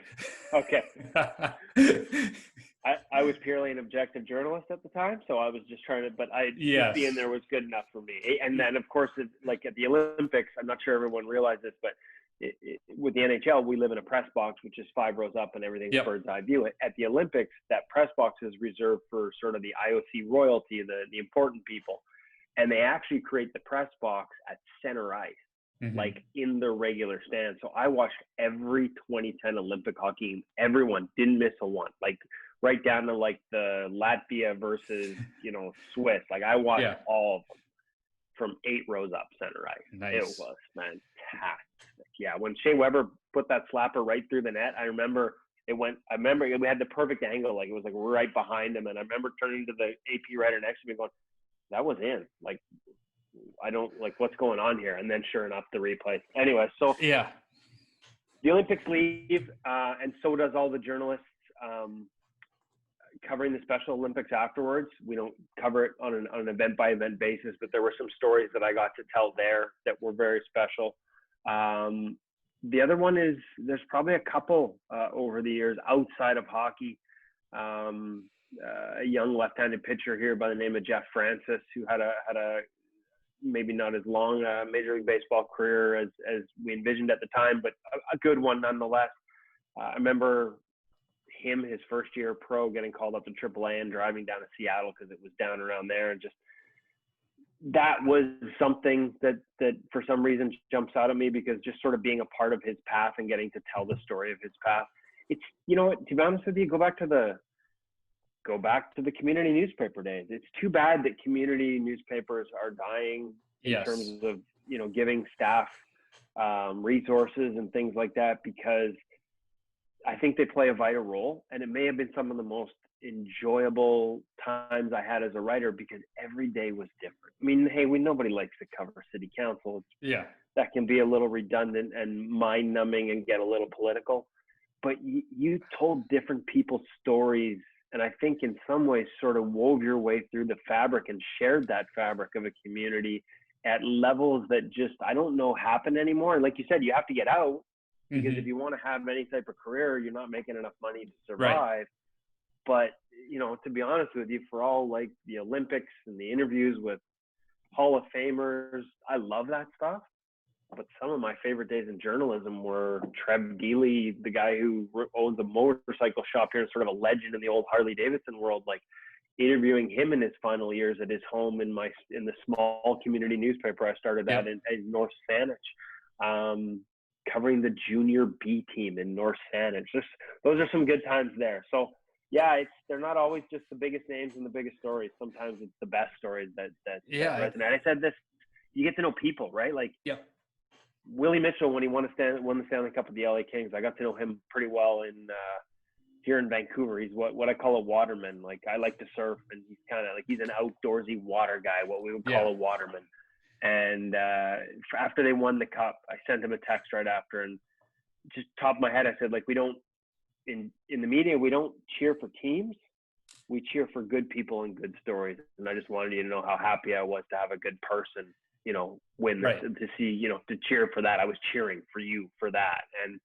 Okay. I was purely an objective journalist at the time, so I was just trying to, but just being there was good enough for me. And then, of course, like at the Olympics, I'm not sure everyone realized this, but with the NHL, we live in a press box, which is 5 rows up and everything's bird's eye view. At the Olympics, that press box is reserved for sort of the IOC royalty, the important people. And they actually create the press box at center ice, like in the regular stand. So I watched every 2010 Olympic hockey game. Everyone, didn't miss a one. Like right down to like the Latvia versus, Swiss. Like I watched all of them from 8 rows up center ice. Nice. It was fantastic. Yeah, when Shea Weber put that slapper right through the net, I remember we had the perfect angle. Like it was like right behind him. And I remember turning to the AP writer next to me going, that was in. Like, I don't like what's going on here. And then sure enough, the replay. Anyway, so the Olympics leave, and so does all the journalists covering the Special Olympics afterwards. We don't cover it on an event by event basis, but there were some stories that I got to tell there that were very special. The other one is there's probably a couple over the years outside of hockey. A young left-handed pitcher here by the name of Jeff Francis, who had a maybe not as long Major League Baseball career as we envisioned at the time, but a good one nonetheless. I remember him his first year pro getting called up to AAA and driving down to Seattle because it was down around there, and just that was something that for some reason jumps out at me, because just sort of being a part of his path and getting to tell the story of his path. It's, to be honest with you, go back to the community newspaper days. It's too bad that community newspapers are dying in terms of, giving staff resources and things like that, because I think they play a vital role, and it may have been some of the most enjoyable times I had as a writer, because every day was different. I mean, hey, nobody likes to cover city council. That can be a little redundant and mind numbing and get a little political, but you told different people's stories. And I think in some ways sort of wove your way through the fabric and shared that fabric of a community at levels that just, I don't know, happen anymore. And like you said, you have to get out, because if you want to have any type of career, you're not making enough money to survive. Right. But, to be honest with you, for all like the Olympics and the interviews with Hall of Famers, I love that stuff. But some of my favorite days in journalism were Trev Dealey, the guy who owns a motorcycle shop here, and sort of a legend in the old Harley Davidson world, like interviewing him in his final years at his home in the small community newspaper I started at in North Saanich, covering the junior B team in North Saanich. Those are some good times there. So they're not always just the biggest names and the biggest stories. Sometimes it's the best stories that resonate. I said this, you get to know people, right? Like, Willie Mitchell, when he won the Stanley Cup with the LA Kings, I got to know him pretty well here in Vancouver. He's what I call a waterman. Like, I like to surf, and he's kind of like, he's an outdoorsy water guy, what we would call a waterman. And after they won the cup, I sent him a text right after, and just top of my head, I said, like, we don't in the media, we don't cheer for teams. We cheer for good people and good stories. And I just wanted you to know how happy I was to have a good person, win to see, to cheer for that. I was cheering for you for that. And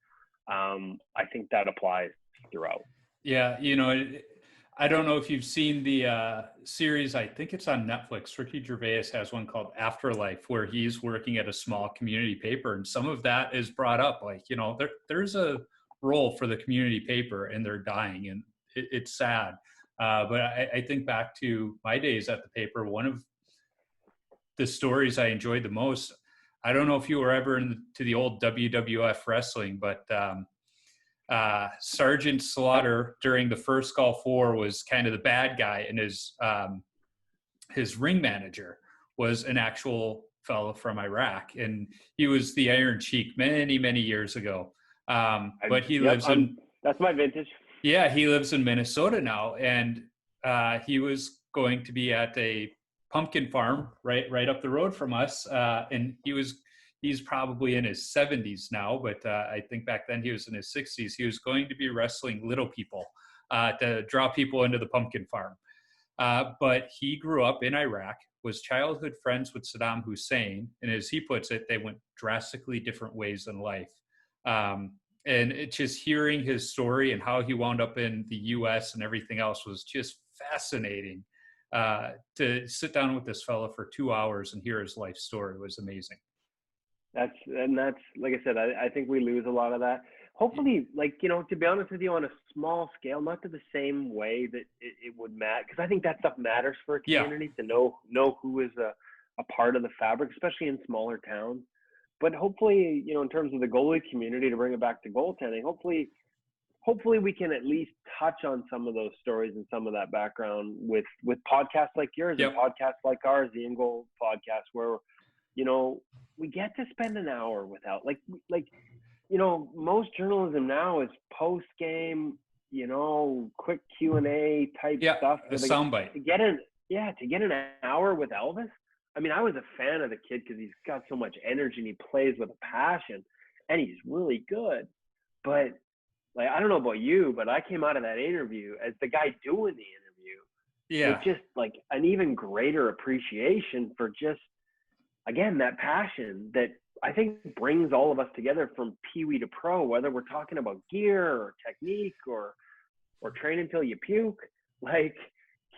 I think that applies throughout. Yeah. I don't know if you've seen the series, I think it's on Netflix. Ricky Gervais has one called Afterlife, where he's working at a small community paper. And some of that is brought up, like, there's a role for the community paper, and they're dying, and it's sad. But I think back to my days at the paper. One of the stories I enjoyed the most, I don't know if you were ever into the old WWF wrestling, but Sergeant Slaughter during the first Gulf War was kind of the bad guy, and his ring manager was an actual fellow from Iraq, and he was the Iron Sheik many, many years ago. But he lives in, that's my vintage. Yeah, he lives in Minnesota now, and he was going to be at a pumpkin farm right up the road from us. And he's probably in his 70s now, but I think back then he was in his 60s. He was going to be wrestling little people to draw people into the pumpkin farm. But he grew up in Iraq, was childhood friends with Saddam Hussein, and as he puts it, they went drastically different ways in life. And it's just hearing his story and how he wound up in the U.S. and everything else was just fascinating. To sit down with this fella for 2 hours and hear his life story was amazing. That's like I said, I think we lose a lot of that. Hopefully, like, you know, to be honest with you, on a small scale, not to the same way that it would matter, because I think that stuff matters for a community to know who is a part of the fabric, especially in smaller towns. But hopefully, you know, in terms of the goalie community, to bring it back to goaltending, hopefully we can at least touch on some of those stories and some of that background with podcasts like yours and podcasts like ours, the InGoal podcast, where, you know, we get to spend an hour without, like, you know, most journalism now is post game, you know, quick Q&A type stuff. A soundbite. To get an hour with Elvis. I mean, I was a fan of the kid because he's got so much energy and he plays with a passion, and he's really good. But like, I don't know about you, but I came out of that interview as the guy doing the interview. With just like an even greater appreciation for just, again, that passion that I think brings all of us together from peewee to pro, whether we're talking about gear or technique or train until you puke. Like,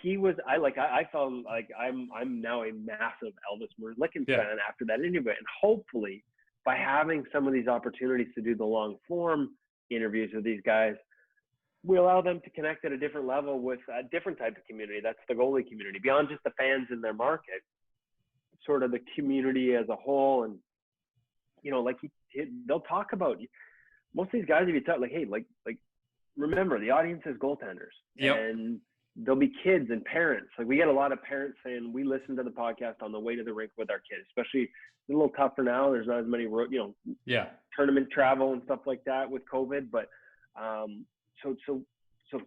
I felt like I'm now a massive Elvis Merlikin fan after that interview. And hopefully by having some of these opportunities to do the long form interviews with these guys, we allow them to connect at a different level with a different type of community. That's the goalie community, beyond just the fans in their market, sort of the community as a whole. And, you know, like they'll talk about, most of these guys, if you talk, like, hey, like remember, the audience is goaltenders. And there'll be kids and parents. Like, we get a lot of parents saying, we listen to the podcast on the way to the rink with our kids, especially it's a little tougher now. There's not as many, you know, tournament travel and stuff like that with COVID. But so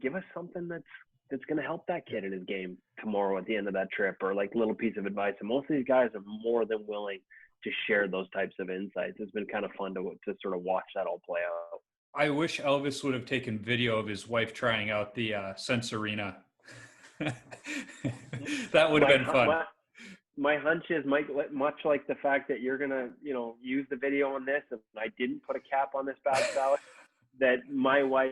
give us something that's going to help that kid in his game tomorrow at the end of that trip, or like little piece of advice. And most of these guys are more than willing to share those types of insights. It's been kind of fun to sort of watch that all play out. I wish Elvis would have taken video of his wife trying out the Sense Arena. That would have been fun. My hunch is, Mike, much like the fact that you're going to, you know, use the video on this, and I didn't put a cap on this bad salad, that my wife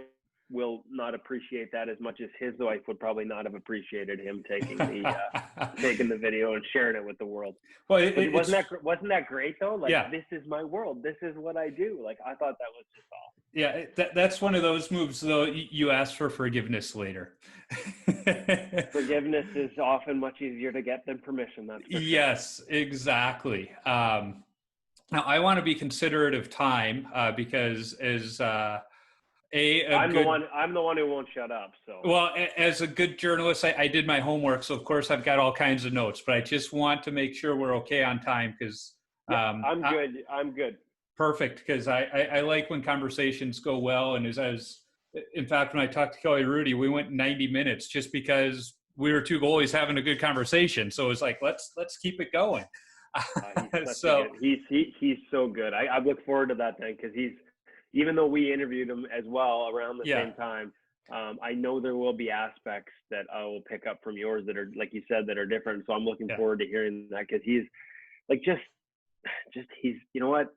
will not appreciate that as much as his wife would probably not have appreciated him taking the video and sharing it with the world. Well, wasn't that great though? Like, this is my world. This is what I do. Like, I thought that was just awesome. Yeah, that's one of those moves though. You ask for forgiveness later. Forgiveness is often much easier to get than permission. That's for sure. Yes, exactly. Now I want to be considerate of time because as I'm the one who won't shut up. So, well, as a good journalist, I did my homework, so of course I've got all kinds of notes. But I just want to make sure we're okay on time because I'm good. Perfect, because I like when conversations go well, and as in fact, when I talked to Kelly Rudy, we went 90 minutes just because we were two goalies having a good conversation. So it was like, let's keep it going. He's so good. I look forward to that then, because even though we interviewed him as well around the same time, I know there will be aspects that I will pick up from yours that are, like you said, that are different. So I'm looking forward to hearing that, because he's like, he's, you know what,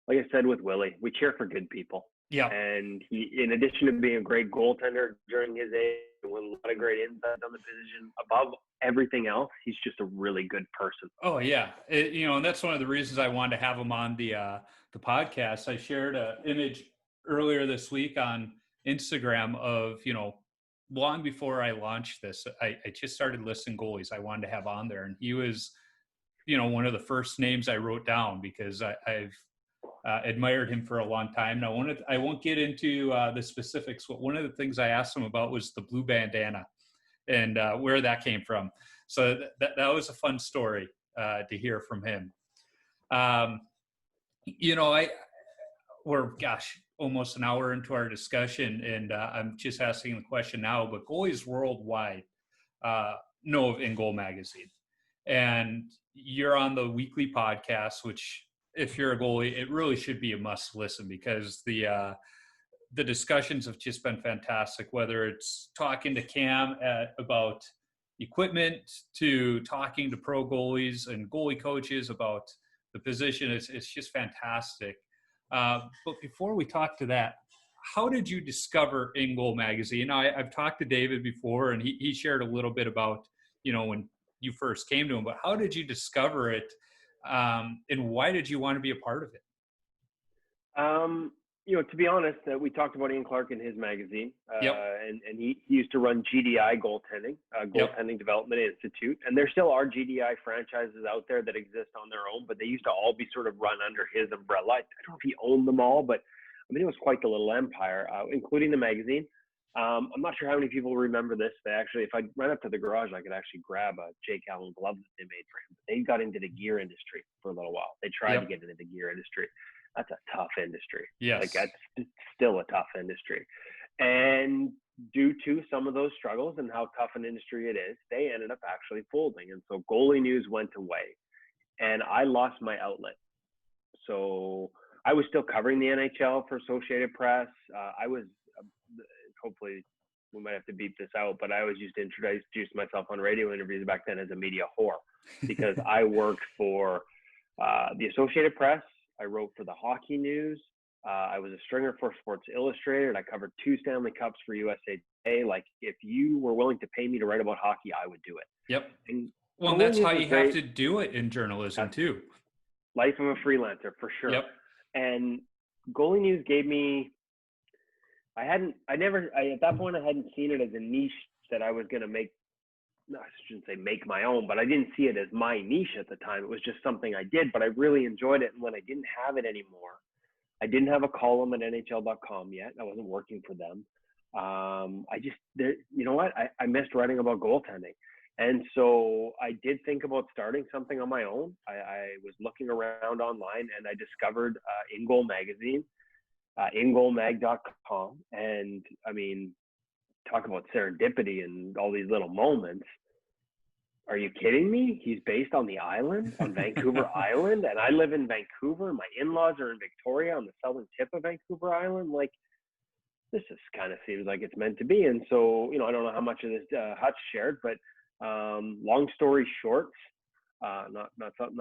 like I said with Willie, we cheer for good people. Yeah. And he, in addition to being a great goaltender during his age, with a lot of great insights on the position, above everything else, he's just a really good person. Oh yeah. And that's one of the reasons I wanted to have him on the podcast. I shared an image earlier this week on Instagram of, long before I launched this, I just started listing goalies I wanted to have on there. And he was, one of the first names I wrote down, because I've admired him for a long time. Now, I won't get into the specifics, but one of the things I asked him about was the blue bandana and where that came from. So that was a fun story to hear from him. We're almost an hour into our discussion, and I'm just asking the question now, but goalies worldwide know of InGoal magazine. and you're on the weekly podcast, which if you're a goalie, it really should be a must listen, because the discussions have just been fantastic, whether it's talking to Cam about equipment to talking to pro goalies and goalie coaches about the position. It's just fantastic. But before we talk to that, how did you discover InGoal magazine? I've talked to David before, and he shared a little bit about, when you first came to him, but how did you discover it? And why did you want to be a part of it? To be honest, we talked about Ian Clark in his magazine, Yep. and he used to run GDI Goaltending, Goaltending Development Institute, and there still are GDI franchises out there that exist on their own, but they used to all be sort of run under his umbrella. I don't know if he owned them all, but I mean, it was quite the little empire, including the magazine. I'm not sure how many people remember this. If I ran up to the garage, I could actually grab a Jake Allen glove that they made for him. But they got into the gear industry for a little while. They tried to get into the gear industry. That's a tough industry. Yes. Like, that's still a tough industry. And due to some of those struggles and how tough an industry it is, they ended up actually folding. And so Goalie News went away, and I lost my outlet. So I was still covering the NHL for Associated Press. I was, hopefully we might have to beep this out, but I always used to introduce myself on radio interviews back then as a media whore, because I worked for the Associated Press. I wrote for the Hockey News. I was a stringer for Sports Illustrated. I covered 2 Stanley Cups for USA Today. Like, if you were willing to pay me to write about hockey, I would do it. Yep. And well, that's how you have to do it in journalism too. Life of a freelancer, for sure. Yep. And Goalie News gave me, at that point, I hadn't seen it as a niche that I was going to make. No, I shouldn't say make my own, but I didn't see it as my niche at the time. It was just something I did, but I really enjoyed it. And when I didn't have it anymore, I didn't have a column at NHL.com yet. I wasn't working for them. You know what? I missed writing about goaltending. And so I did think about starting something on my own. I was looking around online, and I discovered InGoal magazine, InGoalMag.com. And I mean, talk about serendipity and all these little moments. Are you kidding me? He's based on the island, on Vancouver Island, and I live in Vancouver. My in-laws are in Victoria on the southern tip of Vancouver Island. Like, this just kind of seems like it's meant to be. And so, I don't know how much of this Hutch shared, but long story short, not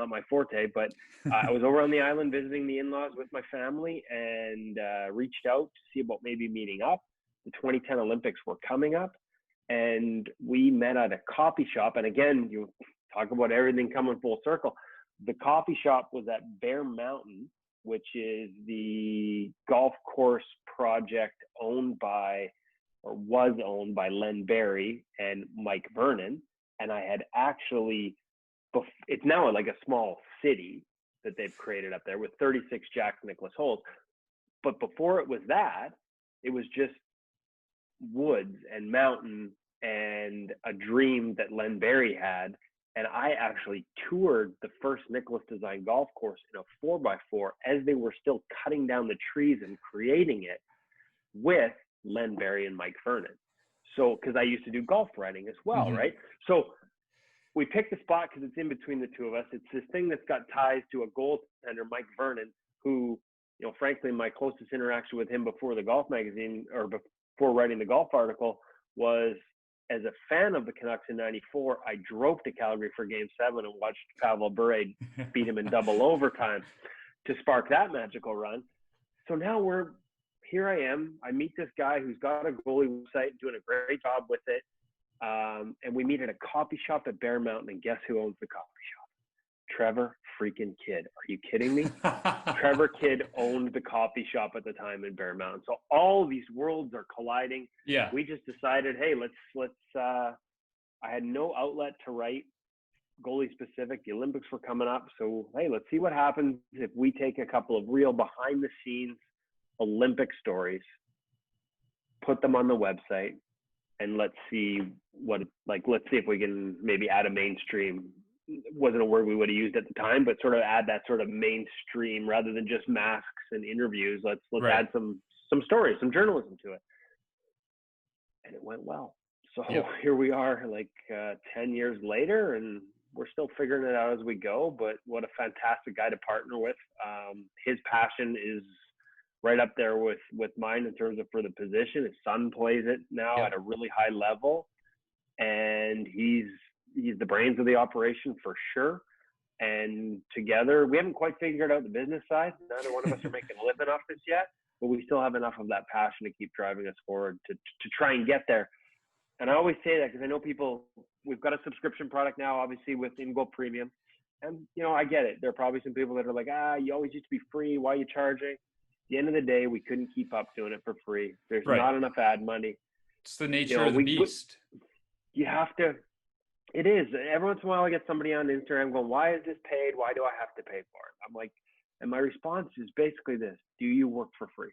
my forte, but I was over on the island visiting the in-laws with my family, and reached out to see about maybe meeting up. The 2010 Olympics were coming up, and we met at a coffee shop. And again, you talk about everything coming full circle. The coffee shop was at Bear Mountain, which is the golf course project was owned by Len Barry and Mike Vernon. And I had actually, it's now like a small city that they've created up there with 36 Jack Nicklaus holes. But before it was that, it was just woods and mountain and a dream that Len Barry had. And I actually toured the first Nicklaus design golf course in a 4x4 as they were still cutting down the trees and creating it with Len Barry and Mike Vernon. So, because I used to do golf writing as well, Mm-hmm. right? So we picked the spot because it's in between the two of us. It's this thing that's got ties to a goaltender, Mike Vernon, who, frankly, my closest interaction with him before the golf magazine, or before writing the golf article, was as a fan of the Canucks in '94. I drove to Calgary for Game 7 and watched Pavel Bure beat him in double overtime to spark that magical run. So now here I am. I meet this guy who's got a goalie website, doing a great job with it. And we meet at a coffee shop at Bear Mountain, and guess who owns the coffee shop? Trevor freaking Kidd. Are you kidding me? Trevor Kidd owned the coffee shop at the time in Bear Mountain. So all these worlds are colliding. Yeah. We just decided, hey, let's I had no outlet to write goalie specific. The Olympics were coming up. So, hey, let's see what happens if we take a couple of real behind the scenes Olympic stories, put them on the website, and let's see if we can maybe add a mainstream. Wasn't a word we would have used at the time, but sort of add that sort of mainstream rather than just masks and interviews. Let's Right. add some stories, some journalism to it. And it went well. So Here we are, 10 years later, and we're still figuring it out as we go, but what a fantastic guy to partner with. His passion is right up there with mine in terms of for the position. His son plays it now at a really high level, and he's the brains of the operation for sure. And together, we haven't quite figured out the business side. Neither one of us are making a living off this yet, but we still have enough of that passion to keep driving us forward to try and get there. And I always say that because I know people, we've got a subscription product now, obviously with InGoal Premium. And, you know, I get it. There are probably some people that are like, you always used to be free. Why are you charging? At the end of the day, we couldn't keep up doing it for free. There's not enough ad money. It's the nature of the beast. You have to. It is. Every once in a while, I get somebody on Instagram going, why is this paid? Why do I have to pay for it? I'm like, and my response is basically this: do you work for free?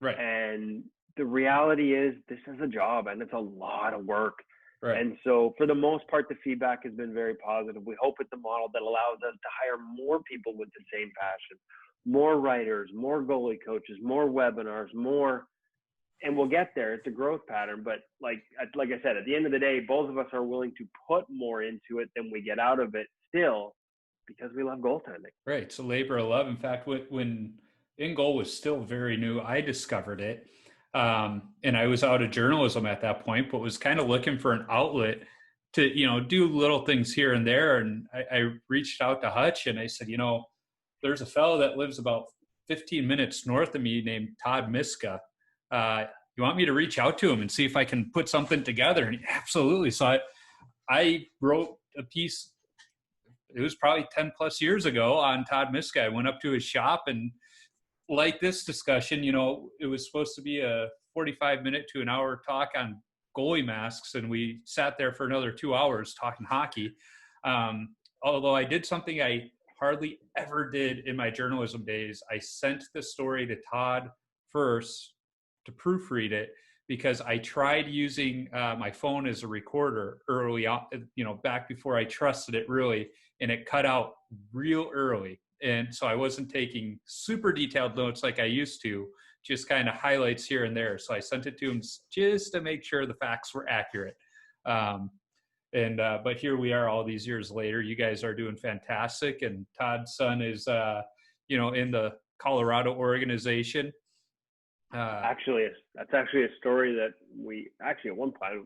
Right. And the reality is this is a job and it's a lot of work. Right. And so for the most part, the feedback has been very positive. We hope it's a model that allows us to hire more people with the same passion, more writers, more goalie coaches, more webinars, more. And we'll get there. It's a growth pattern. But like I said, at the end of the day, both of us are willing to put more into it than we get out of it still because we love goaltending. Right. It's a labor of love. In fact, when InGoal was still very new, I discovered it. And I was out of journalism at that point, but was kind of looking for an outlet to, you know, do little things here and there. And I reached out to Hutch and I said, you know, there's a fellow that lives about 15 minutes north of me named Todd Miska. You want me to reach out to him and see if I can put something together? And absolutely. So I wrote a piece, it was probably 10 plus years ago, on Todd Miska. I went up to his shop, and like this discussion, you know, it was supposed to be a 45-minute to an hour talk on goalie masks, and we sat there for another 2 hours talking hockey. Although I did something I hardly ever did in my journalism days. I sent the story to Todd first to proofread it, because I tried using my phone as a recorder early on, you know, back before I trusted it really, and it cut out real early. And so I wasn't taking super detailed notes like I used to, just kind of highlights here and there. So I sent it to him just to make sure the facts were accurate. But here we are all these years later. You guys are doing fantastic. And Todd's son is, you know, in the Colorado organization. That's actually a story that we actually at one point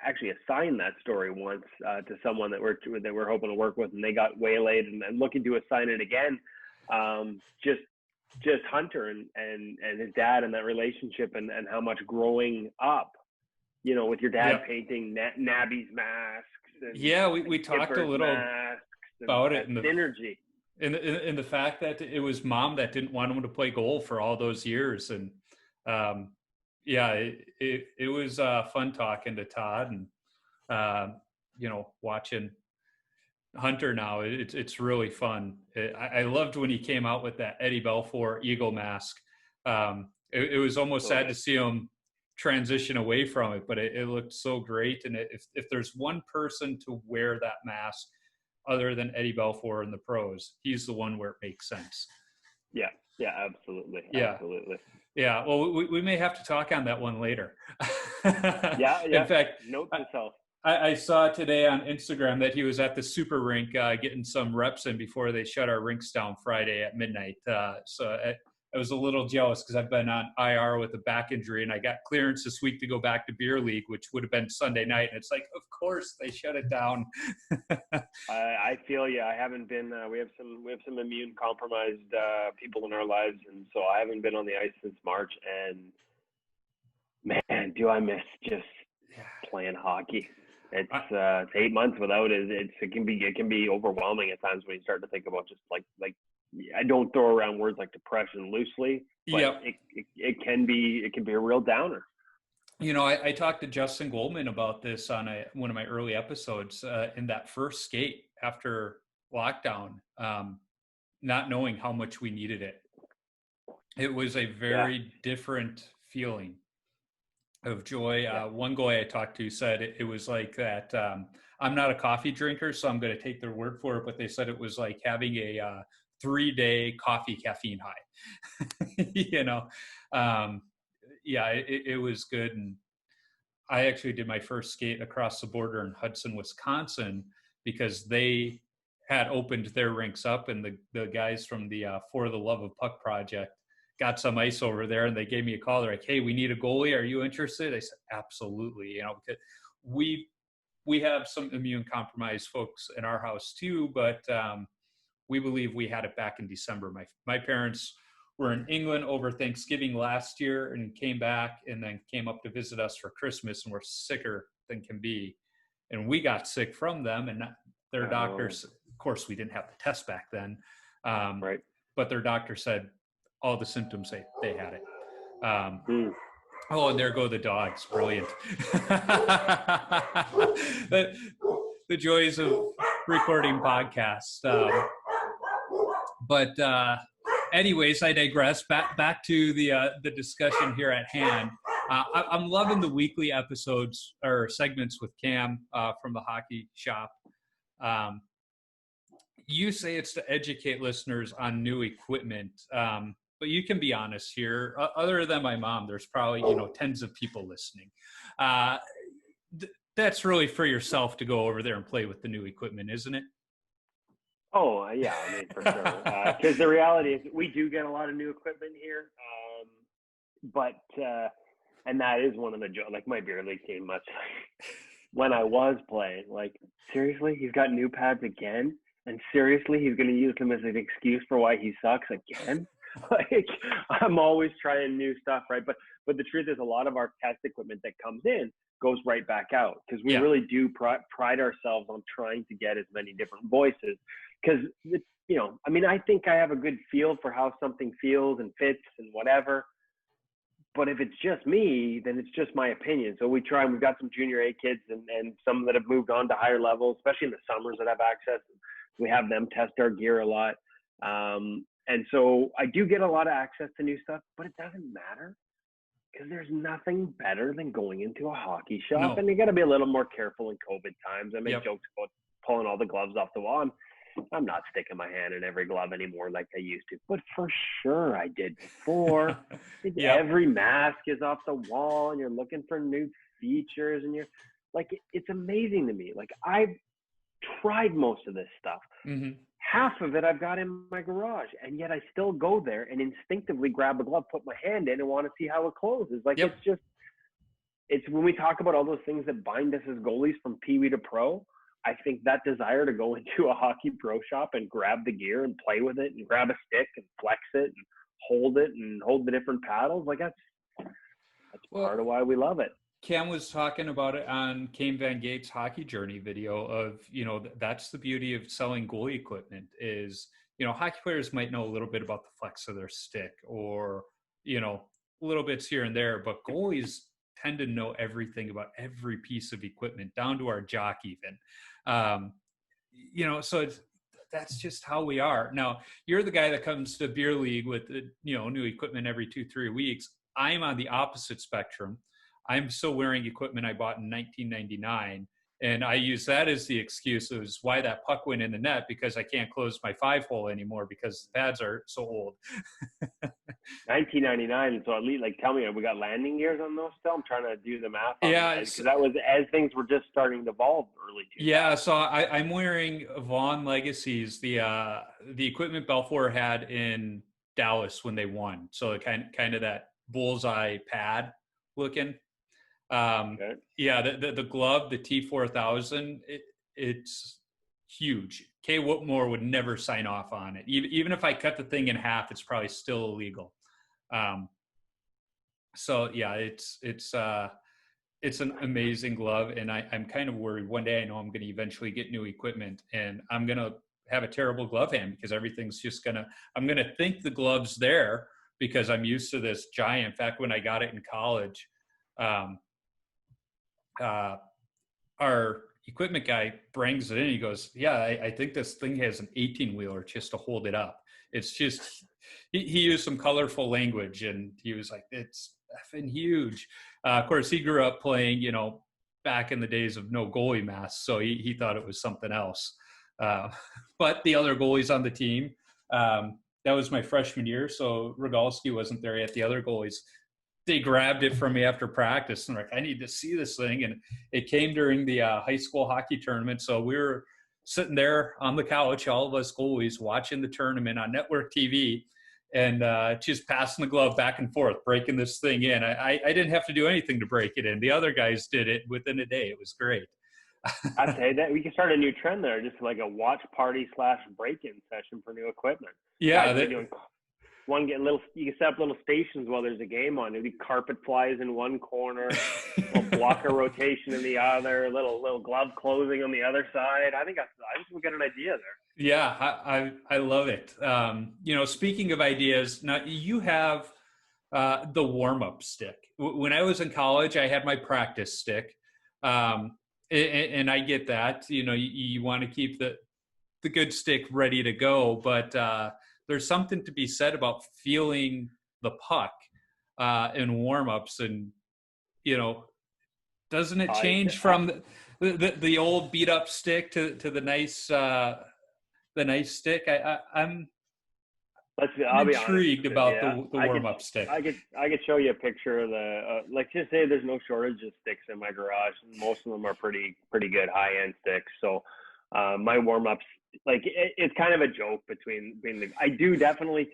actually assigned that story once to someone that we're hoping to work with, and they got waylaid and looking to assign it again. Just Hunter and his dad and that relationship and how much growing up, you know, with your dad painting Nabby's masks. And we talked a little about it, and the synergy. And the fact that it was mom that didn't want him to play goal for all those years. And it was fun talking to Todd, and you know, watching Hunter now. It's really fun. I loved when he came out with that Eddie Belfour Eagle mask. It was almost sad to see him transition away from it, but it looked so great. And if there's one person to wear that mask other than Eddie Belfour in the pros, he's the one where it makes sense. Yeah, absolutely. Absolutely. Yeah, well, we may have to talk on that one later. Yeah. In fact, note to self. I saw today on Instagram that he was at the Super Rink getting some reps in before they shut our rinks down Friday at midnight. So I was a little jealous because I've been on IR with a back injury, and I got clearance this week to go back to beer league, which would have been Sunday night. And it's like, of course they shut it down. I feel you. I haven't been. We have some immune compromised people in our lives, and so I haven't been on the ice since March. And man, do I miss just playing hockey. It's 8 months without it. It can be overwhelming at times when you start to think about just like I don't throw around words like depression loosely, but it can be a real downer. You know, I talked to Justin Goldman about this on one of my early episodes in that first skate after lockdown, not knowing how much we needed it. It was a very different feeling of joy. One guy I talked to said it was like that. I'm not a coffee drinker, so I'm going to take their word for it, but they said it was like having a 3-day coffee caffeine high. You know, it was good. And I actually did my first skate across the border in Hudson, Wisconsin, because they had opened their rinks up, and the guys from the For the Love of Puck project got some ice over there, and they gave me a call. They're like, "Hey, we need a goalie. Are you interested?" I said, "Absolutely." You know, because we have some immune compromised folks in our house too, but we believe we had it back in December. My parents were in England over Thanksgiving last year and came back and then came up to visit us for Christmas, and were sicker than can be. And we got sick from them, and their doctors, of course, we didn't have the test back then. Right. But their doctor said all the symptoms, they had it. Oh, and there go the dogs. Brilliant. The joys of recording podcasts. But anyways, I digress. Back to the discussion here at hand. I'm loving the weekly episodes or segments with Cam from the Hockey Shop. You say it's to educate listeners on new equipment, but you can be honest here. Other than my mom, there's probably tens of people listening. That's really for yourself to go over there and play with the new equipment, isn't it? Oh, yeah, I mean, for sure. Because the reality is we do get a lot of new equipment here. And that is one of the like my beer league team much when I was playing, like, seriously, he's got new pads again? And seriously, he's going to use them as an excuse for why he sucks again? Like, I'm always trying new stuff, right? But the truth is, a lot of our test equipment that comes in goes right back out, because we really do pride ourselves on trying to get as many different voices. Because, I mean, I think I have a good feel for how something feels and fits and whatever. But if it's just me, then it's just my opinion. So we try, and we've got some junior A kids and some that have moved on to higher levels, especially in the summers, that have access. We have them test our gear a lot. And so I do get a lot of access to new stuff, but it doesn't matter, because there's nothing better than going into a hockey shop. No. And you got to be a little more careful in COVID times. I make jokes about pulling all the gloves off the wall. I'm not sticking my hand in every glove anymore like I used to, but for sure I did before. Every mask is off the wall, and you're looking for new features, and you're like, it's amazing to me. Like, I've tried most of this stuff. Mm-hmm. Half of it I've got in my garage, and yet I still go there and instinctively grab a glove, put my hand in, and want to see how it closes. Like, it's when we talk about all those things that bind us as goalies from Pee-wee to pro, I think that desire to go into a hockey pro shop and grab the gear and play with it and grab a stick and flex it and hold the different paddles, like that's part of why we love it. Cam was talking about it on Kane Van Gate's Hockey Journey video of, that's the beauty of selling goalie equipment is, hockey players might know a little bit about the flex of their stick or, little bits here and there, but goalies tend to know everything about every piece of equipment, down to our jock even. So that's just how we are. Now, you're the guy that comes to beer league with, new equipment every 2-3 weeks. I'm on the opposite spectrum. I'm still wearing equipment I bought in 1999, and I use that as the excuse as why that puck went in the net, because I can't close my 5-hole anymore because the pads are so old. 1999, so at least, like, tell me, have we got landing gears on those still? I'm trying to do the math. Because so, that was as things were just starting to evolve early. 2000s. Yeah, so I'm wearing Vaughn Legacies, the equipment Belfour had in Dallas when they won. So kind of that bullseye pad looking. Yeah, the glove, the T4000, it's huge. Kay Whitmore would never sign off on it. Even if I cut the thing in half, it's probably still illegal. So yeah, it's an amazing glove, and I'm kind of worried. One day I know I'm going to eventually get new equipment, and I'm going to have a terrible glove hand because everything's just I'm going to think the glove's there because I'm used to this giant. In fact, when I got it in college, our equipment guy brings it in. He goes, yeah, I think this thing has an 18-wheeler just to hold it up. It's just, he used some colorful language, and he was like, it's effing huge. Of course, he grew up playing, back in the days of no goalie masks, so he thought it was something else. But the other goalies on the team, that was my freshman year, so Rogalski wasn't there yet. The other goalies, they grabbed it from me after practice and like, I need to see this thing. And it came during the high school hockey tournament. So we were sitting there on the couch, all of us goalies watching the tournament on network TV, and just passing the glove back and forth, breaking this thing in. I didn't have to do anything to break it in. The other guys did it within a day. It was great. I'd say that we can start a new trend there, just like a watch party / break-in session for new equipment. Yeah, guys doing you can set up little stations while there's a game on. Maybe carpet flies in one corner, a blocker rotation in the other, little glove closing on the other side. I think we got an idea there. Yeah, I love it. Speaking of ideas, now you have the warm-up stick. When I was in college, I had my practice stick. And I get that, you want to keep the good stick ready to go, but there's something to be said about feeling the puck in warm-ups, and doesn't it change from the old beat up stick to the nice stick? I'm intrigued about the warm-up stick. I could show you a picture of the just say there's no shortage of sticks in my garage. Most of them are pretty good high-end sticks. So my warm-ups, it's kind of a joke between I do definitely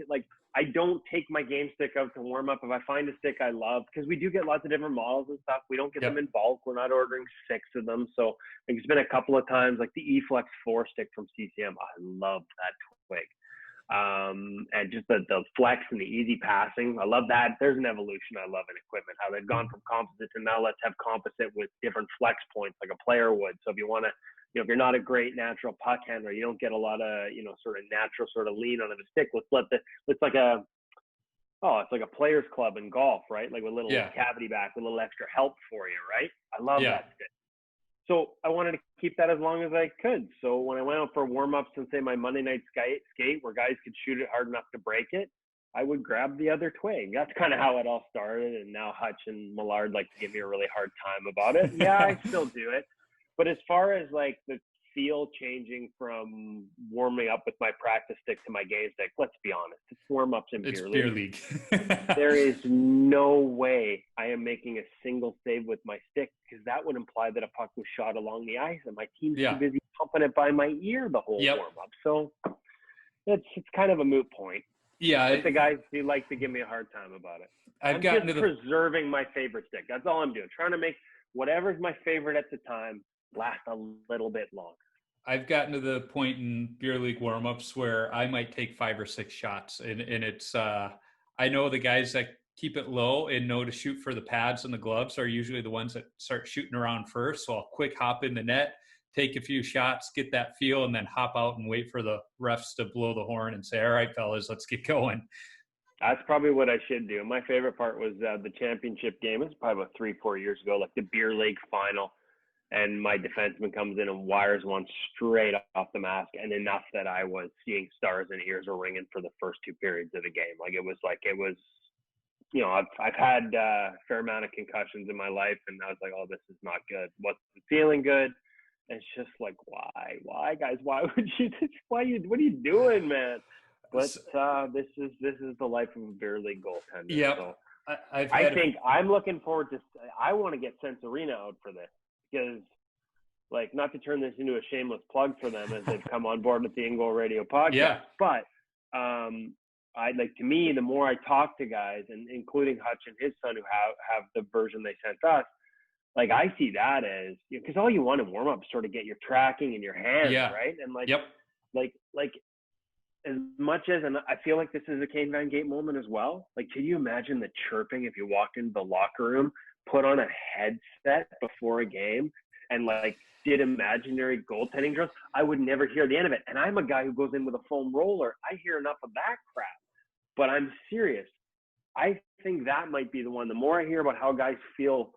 I don't take my game stick out to warm up if I find a stick I love, because we do get lots of different models and stuff. We don't get them in bulk. We're not ordering 6 of them. So it's been a couple of times, like the E-Flex 4 stick from CCM. I love that twig. And just the flex and the easy passing. I love that. There's an evolution I love in equipment, how they've gone from composite to now let's have composite with different flex points like a player would. So if you want to, if you're not a great natural puck handler, you don't get a lot of, sort of natural sort of lean onto the stick. It's like a player's club in golf, right? Like with a little cavity back, with a little extra help for you, right? I love that stick. So I wanted to keep that as long as I could. So when I went out for warm-ups and say my Monday night skate where guys could shoot it hard enough to break it, I would grab the other twig. That's kind of how it all started. And now Hutch and Millard like to give me a really hard time about it. Yeah, I still do it. But as far as like the feel changing from warming up with my practice stick to my game stick, let's be honest, it's warm-ups in beer league. There is no way I am making a single save with my stick, because that would imply that a puck was shot along the ice and my team's too busy pumping it by my ear the whole warm-up. So it's kind of a moot point. Yeah, but the guys do like to give me a hard time about it. I'm just preserving my favorite stick. That's all I'm doing. Trying to make whatever's my favorite at the time last a little bit longer. I've gotten to the point in beer league warmups where I might take 5 or 6 shots, and it's I know the guys that keep it low and know to shoot for the pads and the gloves are usually the ones that start shooting around first. So I'll quick hop in the net, take a few shots, get that feel, and then hop out and wait for the refs to blow the horn and say, "All right, fellas, let's get going." That's probably what I should do. My favorite part was the championship game. It was probably about 3-4 years ago, like the beer league final. And my defenseman comes in and wires one straight off the mask, and enough that I was seeing stars and ears were ringing for the first 2 periods of the game. I've had a fair amount of concussions in my life, and I was like, oh, this is not good. Wasn't feeling good. And it's just like, why guys? Why would you? What are you doing, man? But this is the life of a beer league goaltender. Yeah. So I think I'm looking forward to. I want to get Sense Arena out for this. Because, not to turn this into a shameless plug for them as they've come on board with the InGoal Radio podcast, but to me, the more I talk to guys, and including Hutch and his son who have the version they sent us, I see that as, because all you want in warm-up is sort of get your tracking in your hands, right? And as much as, and I feel like this is a Kane Van Gate moment as well. Can you imagine the chirping if you walked into the locker room, put on a headset before a game, and did imaginary goaltending drills? I would never hear the end of it. And I'm a guy who goes in with a foam roller. I hear enough of that crap. But I'm serious. I think that might be the one. The more I hear about how guys feel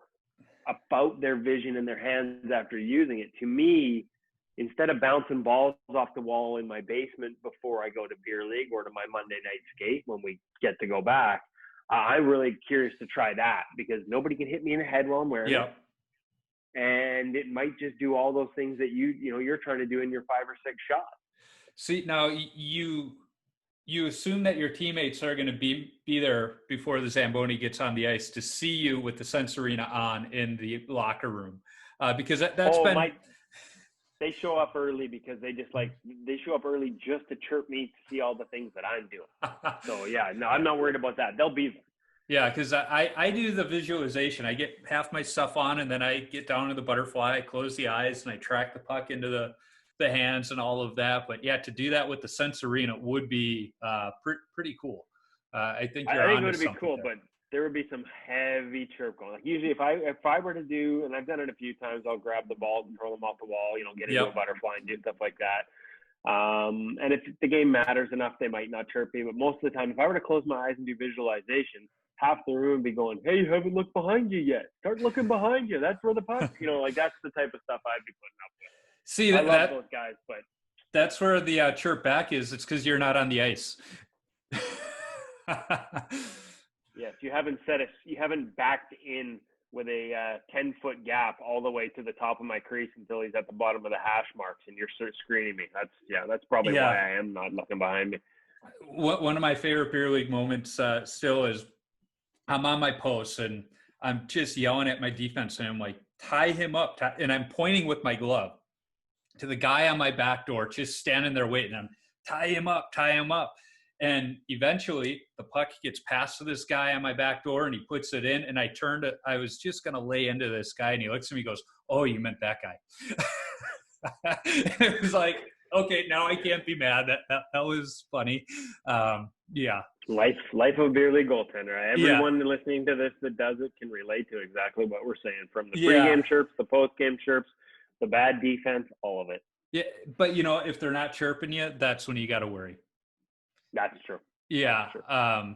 about their vision in their hands after using it, to me, instead of bouncing balls off the wall in my basement before I go to beer league or to my Monday night skate when we get to go back, I'm really curious to try that, because nobody can hit me in the head while I'm wearing it. And it might just do all those things that you're trying to do in your 5 or 6 shots. See, now you assume that your teammates are going to be there before the Zamboni gets on the ice to see you with the Sense Arena on in the locker room, because that's been they show up early because they show up early just to chirp me to see all the things that I'm doing. So yeah, no, I'm not worried about that. They'll be there. Yeah, because I do the visualization. I get half my stuff on, and then I get down to the butterfly, I close the eyes, and I track the puck into the hands and all of that. But yeah, to do that with the Sensorine, it would be pretty cool. I think you're I think it onto would be something cool, there. but there would be some heavy chirp going. Like usually, if I were to do, and I've done it a few times, I'll grab the balls and throw them off the wall. Get into a butterfly and do stuff like that. And if the game matters enough, they might not chirp me. But most of the time, if I were to close my eyes and do visualization, half the room would be going, "Hey, you haven't looked behind you yet. Start looking behind you. That's where the puck." Like that's the type of stuff I'd be putting up with. See, I love those guys, but that's where the chirp back is. It's because you're not on the ice. yes, you haven't backed in with a 10-foot gap all the way to the top of my crease until he's at the bottom of the hash marks, and you're sort of screening me. That's probably why I am not looking behind me. One of my favorite beer league moments still is I'm on my post and I'm just yelling at my defense and I'm like, tie him up. And I'm pointing with my glove to the guy on my back door, just standing there waiting. I'm tie him up. And eventually the puck gets passed to this guy on my back door and he puts it in. And I was just going to lay into this guy and he looks at me and goes, "Oh, you meant that guy." It was like, okay, now I can't be mad. That was funny. Yeah. Life of a beer league goaltender. Everyone listening to this that does it can relate to exactly what we're saying. From the pregame chirps, the postgame chirps, the bad defense, all of it. Yeah, but if they're not chirping you, that's when you got to worry. That's true. Yeah. That's true.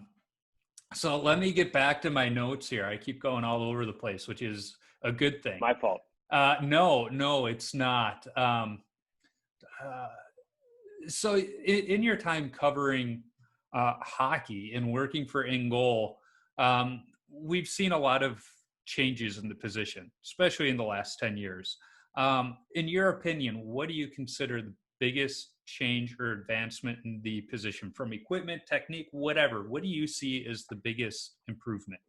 So let me get back to my notes here. I keep going all over the place, which is a good thing. My fault. No, it's not. So in your time covering hockey and working for InGoal, we've seen a lot of changes in the position, especially in the last 10 years. In your opinion, what do you consider the biggest change or advancement in the position, from equipment, technique, whatever? What do you see as the biggest improvement?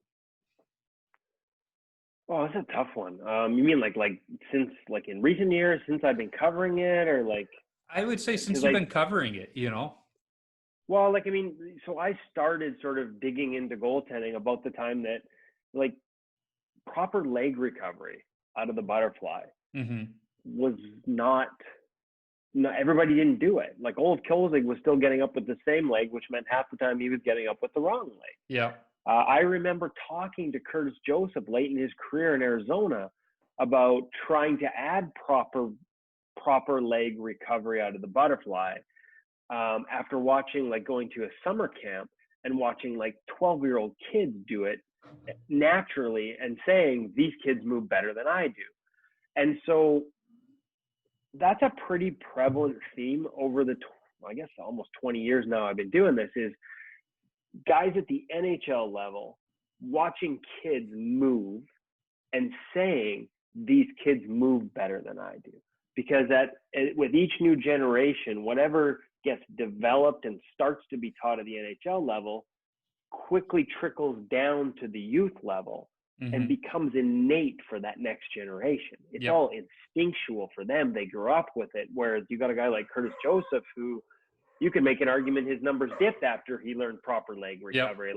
Oh, that's a tough one. You mean like since in recent years, since I've been covering it, or like? I would say since you've been covering it, Well, so I started sort of digging into goaltending about the time that proper leg recovery out of the butterfly was not everybody didn't do it. Like old Kolzig was still getting up with the same leg, which meant half the time he was getting up with the wrong leg. Yeah. I remember talking to Curtis Joseph late in his career in Arizona about trying to add proper leg recovery out of the butterfly after watching, going to a summer camp and watching 12-year-old kids do it naturally and saying, these kids move better than I do. And so that's a pretty prevalent theme over the, I guess, almost 20 years now I've been doing this, is guys at the NHL level watching kids move and saying, these kids move better than I do. Because with each new generation, whatever gets developed and starts to be taught at the NHL level quickly trickles down to the youth level and becomes innate for that next generation. It's all instinctual for them. They grew up with it. Whereas you got a guy like Curtis Joseph, who you can make an argument his numbers dipped after he learned proper leg recovery.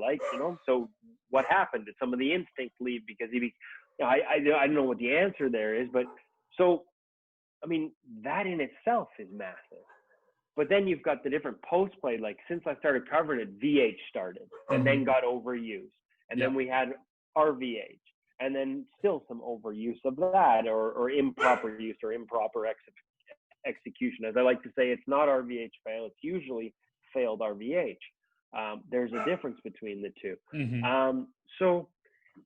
So what happened? Did some of the instinct leave because I don't know what the answer there is, but so, I mean, that in itself is massive. But then you've got the different post play. Since I started covering it, VH started and then got overused. And then we had RVH and then still some overuse of that or improper use or improper execution. As I like to say, it's not RVH fail. It's usually failed RVH. There's a difference between the two. So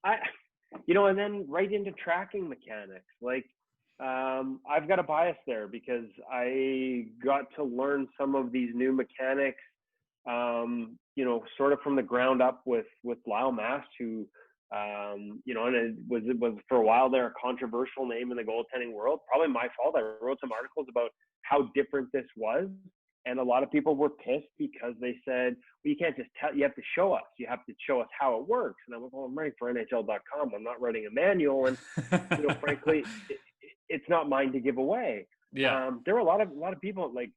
and then right into tracking mechanics. I've got a bias there because I got to learn some of these new mechanics, sort of from the ground up with Lyle Mast, who, and it was for a while there a controversial name in the goaltending world. Probably my fault. I wrote some articles about how different this was. And a lot of people were pissed because they said, well, you can't just tell, you have to show us. You have to show us how it works. And I'm like, well, I'm writing for NHL.com. I'm not writing a manual. And, frankly, it's not mine to give away. Yeah. There were a lot of people like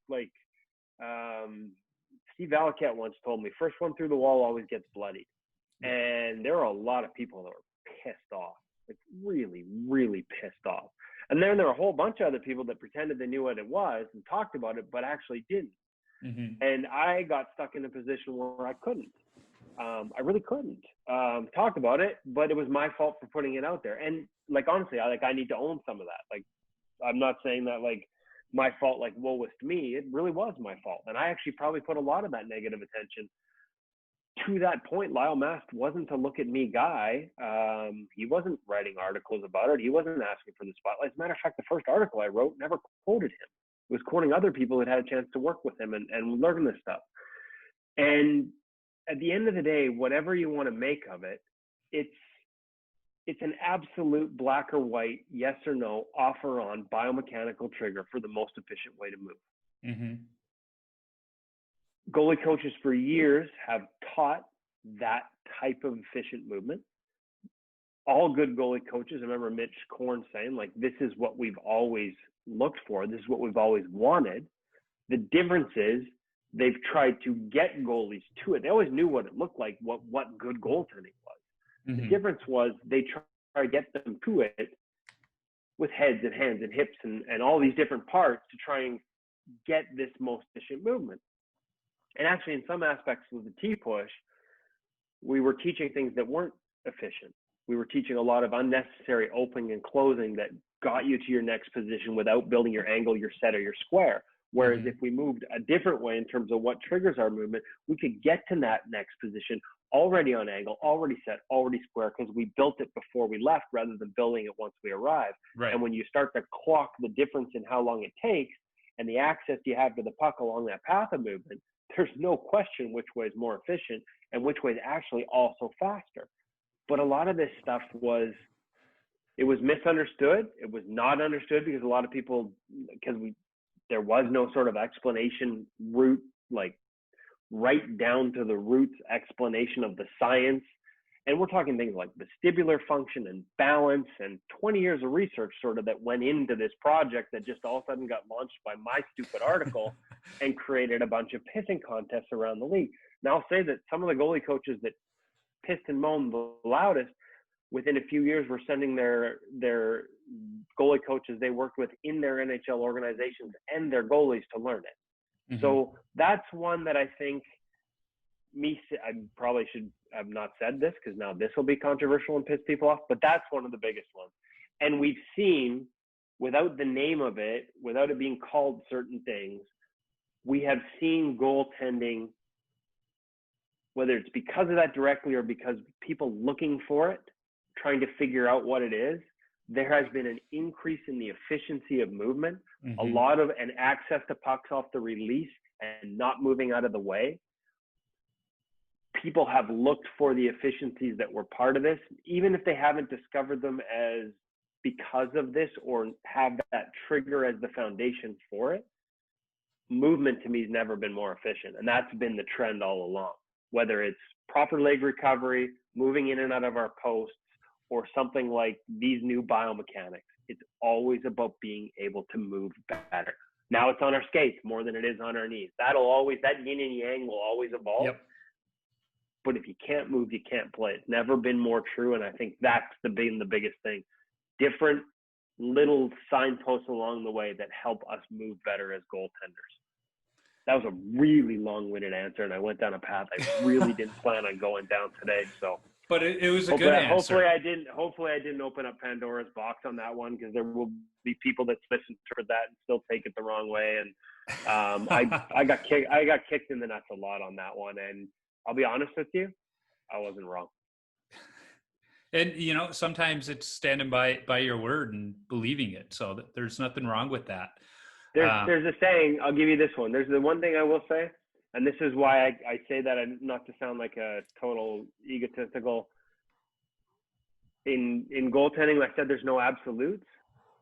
Steve Valaket once told me, first one through the wall always gets bloodied. And there were a lot of people that were pissed off, like really, really pissed off. And then there were a whole bunch of other people that pretended they knew what it was and talked about it, but actually didn't. Mm-hmm. And I got stuck in a position where I couldn't. I really couldn't talk about it, but it was my fault for putting it out there. And like, honestly, I need to own some of that. Like, I'm not saying that like my fault, like, woe was to me. It really was my fault. And I actually probably put a lot of that negative attention. To that point, Lyle Mast wasn't a look at me guy. He wasn't writing articles about it. He wasn't asking for the spotlight. As a matter of fact, the first article I wrote never quoted him. It was quoting other people that had a chance to work with him and learn this stuff. And at the end of the day, whatever you want to make of it, it's an absolute black or white, yes or no, off or on biomechanical trigger for the most efficient way to move. Mm-hmm. Goalie coaches for years have taught that type of efficient movement. All good goalie coaches, I remember Mitch Korn saying, like, this is what we've always looked for. This is what we've always wanted. The difference is they've tried to get goalies to it. They always knew what it looked like, what good goaltending was. Mm-hmm. The difference was they try to get them to it with heads and hands and hips and all these different parts to try and get this most efficient movement. And actually, in some aspects with the T-push, we were teaching things that weren't efficient. We were teaching a lot of unnecessary opening and closing that got you to your next position without building your angle, your set, or your square. Whereas if we moved a different way in terms of what triggers our movement, we could get to that next position already on angle, already set, already square, because we built it before we left rather than building it once we arrived. Right. And when you start to clock the difference in how long it takes and the access you have to the puck along that path of movement, there's no question which way is more efficient and which way is actually also faster. But a lot of this stuff was misunderstood. It was not understood because a lot of people, there was no sort of explanation route, like right down to the roots explanation of the science. And we're talking things like vestibular function and balance and 20 years of research sort of that went into this project that just all of a sudden got launched by my stupid article and created a bunch of pissing contests around the league. Now I'll say that some of the goalie coaches that pissed and moaned the loudest within a few years were sending their goalie coaches they worked with in their NHL organizations and their goalies to learn it. Mm-hmm. So that's one that I think I probably should have not said this because now this will be controversial and piss people off, but that's one of the biggest ones. And we've seen, without the name of it, without it being called certain things, we have seen goaltending, whether it's because of that directly or because people looking for it, trying to figure out what it is, there has been an increase in the efficiency of movement, mm-hmm. a lot of an access to pucks off the release and not moving out of the way. People have looked for the efficiencies that were part of this, even if they haven't discovered them as because of this or have that trigger as the foundation for it. Movement to me has never been more efficient. And that's been the trend all along, whether it's proper leg recovery, moving in and out of our posts, or something like these new biomechanics. It's always about being able to move better. Now it's on our skates more than it is on our knees. That yin and yang will always evolve. Yep. But if you can't move, you can't play. It's never been more true. And I think that's been the biggest thing. Different little signposts along the way that help us move better as goaltenders. That was a really long-winded answer, and I went down a path I really didn't plan on going down today. So, but it was a good answer. Hopefully I didn't open up Pandora's box on that one, because there will be people that misinterpret that and still take it the wrong way. And I got kicked in the nuts a lot on that one. And I'll be honest with you, I wasn't wrong. And, sometimes it's standing by your word and believing it. So there's nothing wrong with that. There's a saying, I'll give you this one. There's the one thing I will say, and this is why I say that, not to sound like a total egotistical. In goaltending, I said there's no absolutes,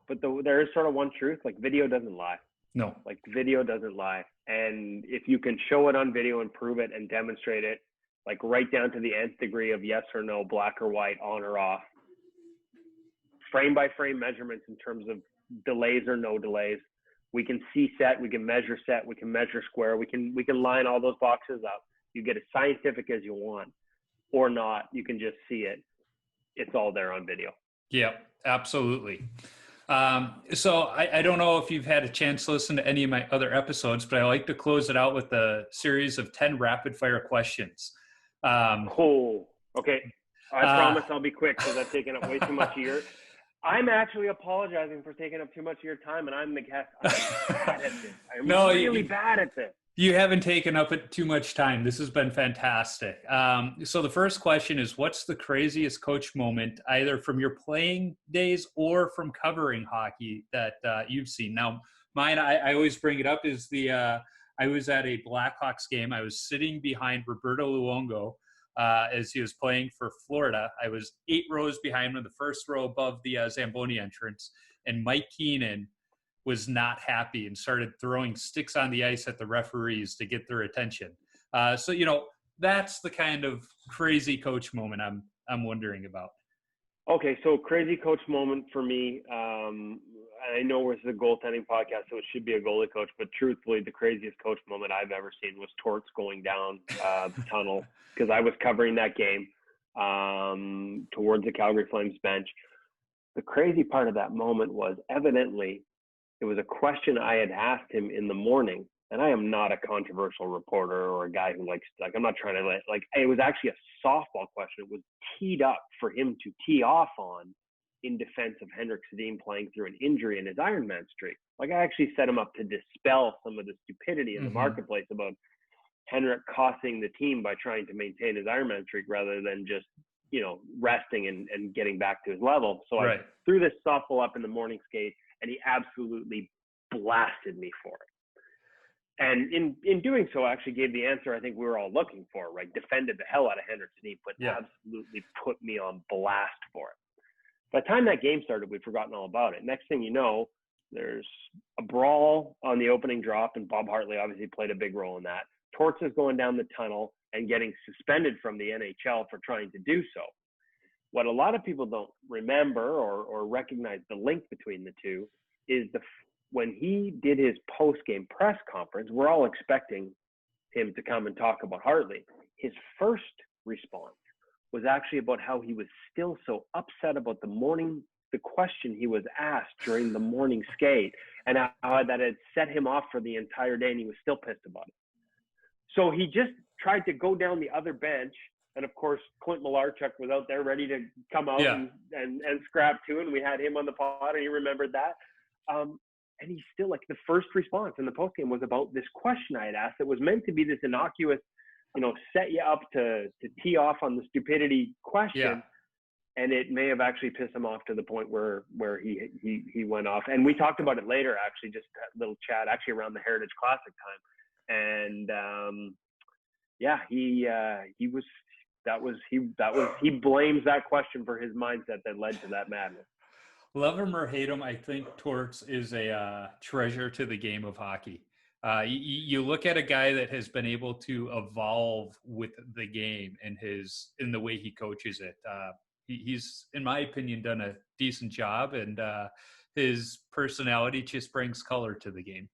but there is sort of one truth, like video doesn't lie. No. Like video doesn't lie. And if you can show it on video and prove it and demonstrate it, like right down to the nth degree of yes or no, black or white, on or off, frame by frame measurements in terms of delays or no delays, We can see set, we can measure set, we can measure square, we can line all those boxes up. You get as scientific as you want or not, you can just see it. It's all there on video. Yeah, absolutely. So I don't know if you've had a chance to listen to any of my other episodes, but I like to close it out with a series of 10 rapid fire questions. Okay. I promise I'll be quick because I've taken up way too much of your. I'm actually apologizing for taking up too much of your time, and I'm the guest. I'm bad at this. I'm really bad at this. You haven't taken up too much time. This has been fantastic. So the first question is, what's the craziest coach moment, either from your playing days or from covering hockey, that you've seen? Now, mine, I always bring it up, is I was at a Blackhawks game. I was sitting behind Roberto Luongo as he was playing for Florida. I was 8 rows behind him, the first row above the Zamboni entrance, and Mike Keenan was not happy and started throwing sticks on the ice at the referees to get their attention. So, that's the kind of crazy coach moment I'm wondering about. Okay, so crazy coach moment for me. I know it's a goaltending podcast, so it should be a goalie coach, but truthfully, the craziest coach moment I've ever seen was Torts going down the tunnel, because I was covering that game towards the Calgary Flames bench. The crazy part of that moment was, evidently, it was a question I had asked him in the morning, and I am not a controversial reporter or a guy who likes, I'm not trying to it was actually a softball question. It was teed up for him to tee off on in defense of Henrik Sedin playing through an injury in his Ironman streak. I actually set him up to dispel some of the stupidity in the marketplace about Henrik costing the team by trying to maintain his Ironman streak rather than just, resting and getting back to his level. So I threw this softball up in the morning skate, and he absolutely blasted me for it. And in doing so, I actually gave the answer I think we were all looking for, right? Defended the hell out of Henrik Sedin, but absolutely put me on blast for it. By the time that game started, we'd forgotten all about it. Next thing you know, there's a brawl on the opening drop, and Bob Hartley obviously played a big role in that. Torts is going down the tunnel and getting suspended from the NHL for trying to do so. What a lot of people don't remember or recognize the link between the two is when he did his post-game press conference, we're all expecting him to come and talk about Hartley. His first response was actually about how he was still so upset about the question he was asked during the morning skate, and how that had set him off for the entire day, and he was still pissed about it. So he just tried to go down the other bench, and of course Clint Malarchuk was out there ready to come out and scrap too, and we had him on the pod, and he remembered that. And he's still the first response in the postgame was about this question I had asked. It was meant to be this innocuous, set you up to tee off on the stupidity question. Yeah. And it may have actually pissed him off to the point where he went off. And we talked about it later, actually, just a little chat, actually around the Heritage Classic time. And he blames that question for his mindset that led to that madness. Love him or hate him, I think Torts is a treasure to the game of hockey. You look at a guy that has been able to evolve with the game and in the way he coaches it. He's, in my opinion, done a decent job, and his personality just brings color to the game.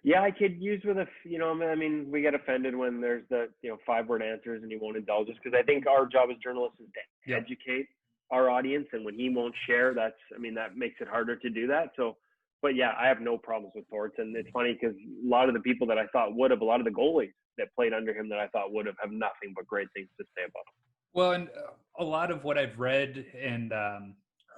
Yeah, I could use with we get offended when there's the 5-word answers and he won't indulge us, because I think our job as journalists is to educate our audience, and when he won't share, that makes it harder to do that. So, but yeah, I have no problems with Torts, and it's funny because a lot of the people that I thought would have, a lot of the goalies that played under him that I thought would have nothing but great things to say about him. Well, and a lot of what I've read and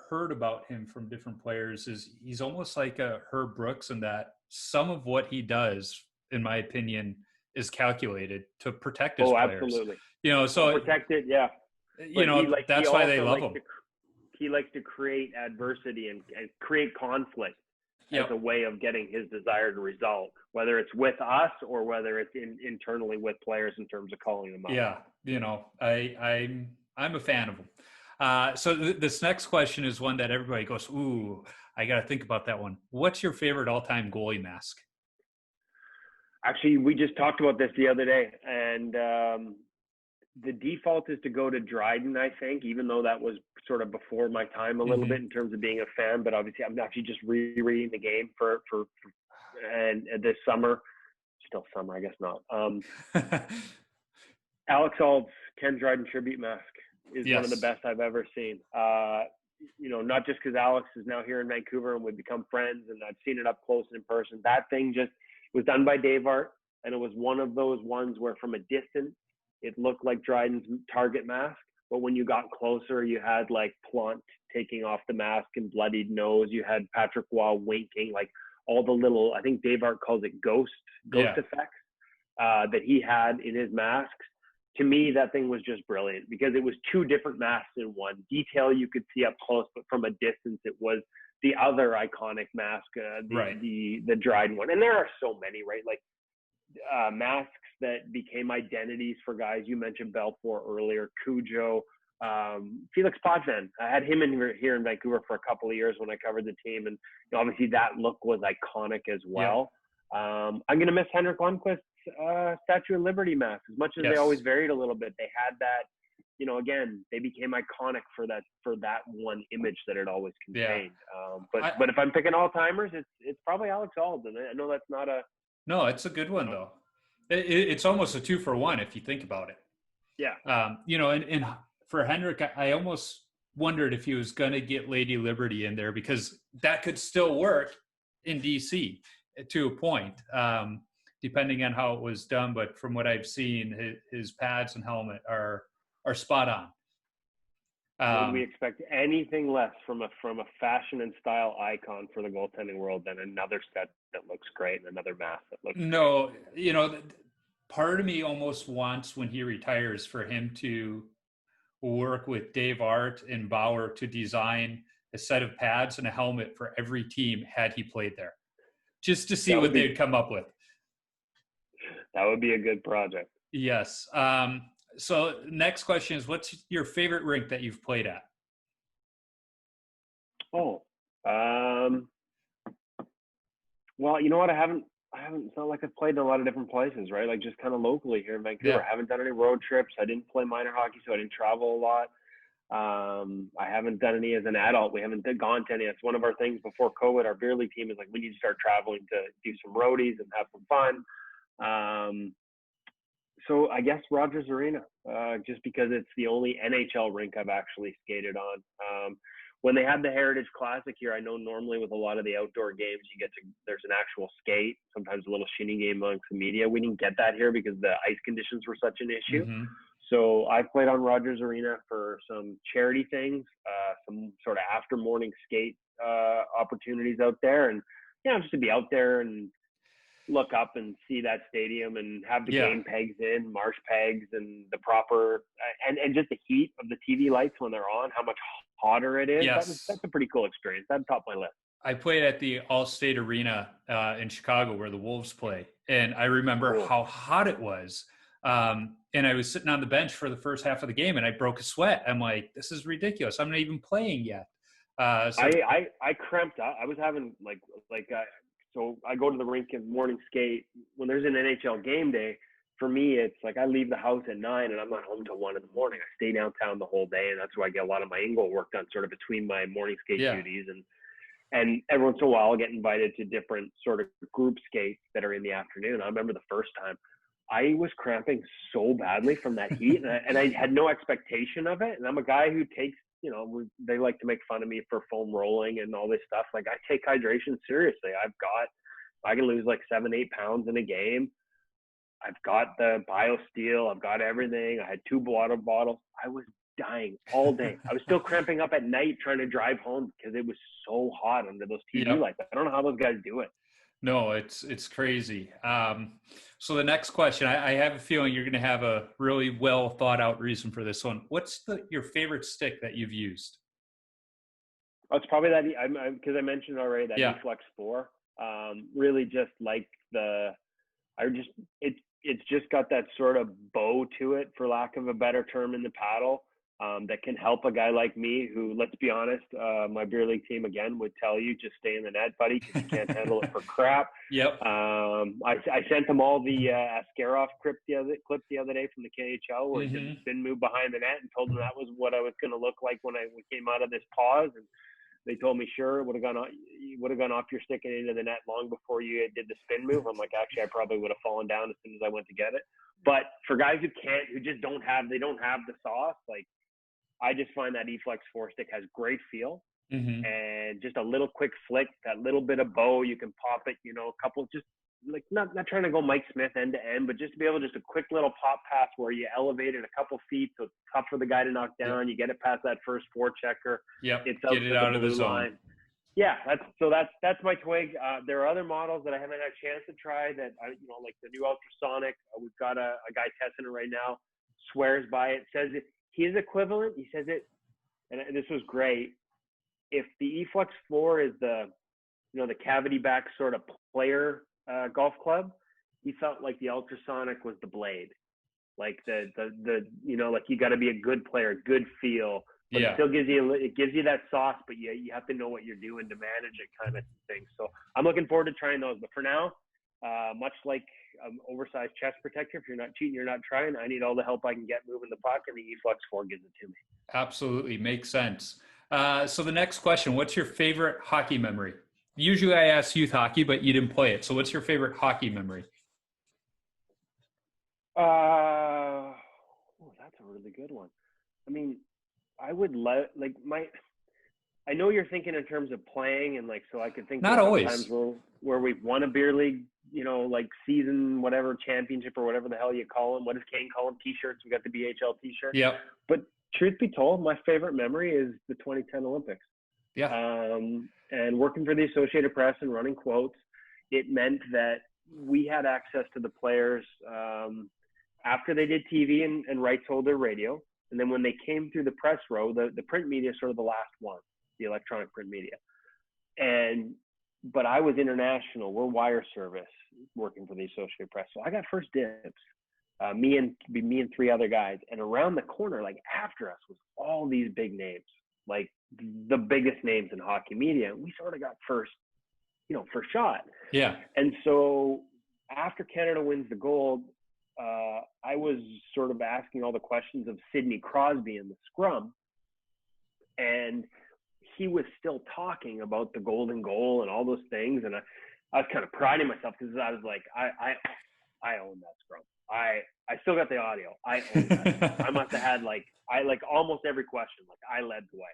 heard about him from different players is he's almost like a Herb Brooks, in that some of what he does, in my opinion, is calculated to protect his players. Absolutely. So protect it, yeah. That's why they love him. He likes to create adversity and create conflict as a way of getting his desired result, whether it's with us or whether it's internally with players in terms of calling them up. Yeah, I'm a fan of him. So this next question is one that everybody goes, ooh, I got to think about that one. What's your favorite all-time goalie mask? Actually, we just talked about this the other day, and the default is to go to Dryden, I think, even though that was sort of before my time a little bit in terms of being a fan. But obviously, I'm actually just rereading the game for and this summer, still summer, I guess not. Alex Ald's Ken Dryden tribute mask is one of the best I've ever seen. Not just because Alex is now here in Vancouver and we've become friends and I've seen it up close and in person. That thing just was done by Dave Art, and it was one of those ones where from a distance it looked like Dryden's target mask, but when you got closer, you had like Plant taking off the mask and bloodied nose. You had Patrick Waugh winking, like all the little, I think Dave Art calls it ghost effects that he had in his masks. To me, that thing was just brilliant because it was two different masks in one. Detail you could see up close, but from a distance, it was the other iconic mask, the Dryden one. And there are so many, right? Like masks that became identities for guys. You mentioned Belfour earlier, Cujo, Felix Potvin. I had him here in Vancouver for a couple of years when I covered the team, and obviously that look was iconic as well. I'm going to miss Henrik Lundqvist's Statue of Liberty mask as much as they always varied a little bit. They had that, again, they became iconic for that one image that it always contained. But if I'm picking all timers, it's probably Alex Ald, and I know that's not a. No, it's a good one though. It's almost a 2-for-1 if you think about it. Yeah. And for Henrik, I almost wondered if he was going to get Lady Liberty in there because that could still work in DC to a point, depending on how it was done. But from what I've seen, his pads and helmet are spot on. Would we expect anything less from a fashion and style icon for the goaltending world than another set that looks great and another mask that looks great? Part of me almost wants when he retires for him to work with Dave Art and Bauer to design a set of pads and a helmet for every team had he played there, just to see what they'd come up with. That would be a good project. Yes. So next question is, what's your favorite rink that you've played at? Well, you know what? I haven't, it's not like I've played in a lot of different places, right? Like just kind of locally here in Vancouver. Yeah. I haven't done any road trips. I didn't play minor hockey, so I didn't travel a lot. I haven't done any as an adult. We haven't gone to any. That's one of our things before COVID. Our beer league team is like, we need to start traveling to do some roadies and have some fun. So I guess Rogers Arena, just because it's the only NHL rink I've actually skated on. When they had the Heritage Classic here, I know normally with a lot of the outdoor games, there's an actual skate, sometimes a little shinny game amongst the media. We didn't get that here because the ice conditions were such an issue. Mm-hmm. So I played on Rogers Arena for some charity things, some sort of after morning skate opportunities out there. And, just to be out there and look up and see that stadium and have the game pegs in, marsh pegs, and the proper and just the heat of the TV lights when they're on, how much hotter it is. Yes. That's a pretty cool experience. That'd top my list. I played at the Allstate Arena in Chicago where the Wolves play, and I remember how hot it was. And I was sitting on the bench for the first half of the game, and I broke a sweat. I'm like, this is ridiculous. I'm not even playing yet. I cramped up. I was having so I go to the rink and morning skate. When there's an NHL game day, for me, it's like I leave the house at 9 and I'm not home till 1 in the morning. I stay downtown the whole day, and that's where I get a lot of my InGoal work done, sort of between my morning skate duties. And every once in a while, I'll get invited to different sort of group skates that are in the afternoon. I remember the first time I was cramping so badly from that heat, and I had no expectation of it. And I'm a guy who takes, they like to make fun of me for foam rolling and all this stuff. Like, I take hydration seriously. I can lose like 7-8 pounds in a game. I've got the BioSteel. I've got everything. I had 2 water bottles. I was dying all day. I was still cramping up at night trying to drive home because it was so hot under those TV lights. I don't know how those guys do it. No, it's crazy. So the next question, I have a feeling you're going to have a really well thought out reason for this one. What's your favorite stick that you've used? Oh, it's probably that, because I mentioned already that E-Flex 4. Really just like it's just got that sort of bow to it, for lack of a better term, in the paddle. that can help a guy like me who, let's be honest, my beer league team again would tell you, just stay in the net, buddy, because you can't handle it for crap. Yep. I sent them all the Askarov clip the other day from the KHL where he did the spin move behind the net and told them that was what I was going to look like when we came out of this pause. And they told me, sure, you would have gone off your stick and into the net long before you did the spin move. I'm like, actually, I probably would have fallen down as soon as I went to get it. But for guys who just don't have the sauce, like, I just find that E-Flex 4-stick has great feel, and just a little quick flick, that little bit of bow, you can pop it, a couple, just like not trying to go Mike Smith end to end, but just to be able to just a quick little pop pass where you elevate it a couple feet, so it's tough for the guy to knock down. You get it past that first forechecker. Yep. It's Get it out of the zone. Line. Yeah, that's my twig. There are other models that I haven't had a chance to try that like the new ultrasonic. We've got a guy testing it right now. Swears by it. Says it. His equivalent. He says it, and this was great. If the E-Flex 4 is the cavity back sort of player golf club, he felt like the ultrasonic was the blade. Like the like you got to be a good player, good feel. But it still gives you that sauce, but you have to know what you're doing to manage it, kind of thing. So I'm looking forward to trying those. But for now, much like oversized chest protector, if you're not cheating, you're not trying. I need all the help I can get moving the puck, and the E-Flex 4 gives it to me. Absolutely, makes sense. So the next question: what's your favorite hockey memory? Usually, I ask youth hockey, but you didn't play it. So, what's your favorite hockey memory? That's a really good one. I mean, I would I know you're thinking in terms of playing, and so I could think not always times where we've won a beer league, season, whatever, championship or whatever the hell you call them. What does Kane call them? T-shirts. We got the BHL T-shirt. Yep. But truth be told, my favorite memory is the 2010 Olympics. Yeah. And working for the Associated Press and running quotes, it meant that we had access to the players after they did TV and rights holder radio. And then when they came through the press row, the print media is sort of the last one, the electronic print media. But I was international. We're wire service working for the Associated Press. So I got first dibs, me and three other guys. And around the corner, like after us, was all these big names, like the biggest names in hockey media. And we sort of got first shot. Yeah. And so after Canada wins the gold, I was sort of asking all the questions of Sidney Crosby in the scrum, and he was still talking about the golden goal and all those things. And I was kind of priding myself because I was like, I own that scrum. I still got the audio. I own that. I must have had almost every question. I led the way.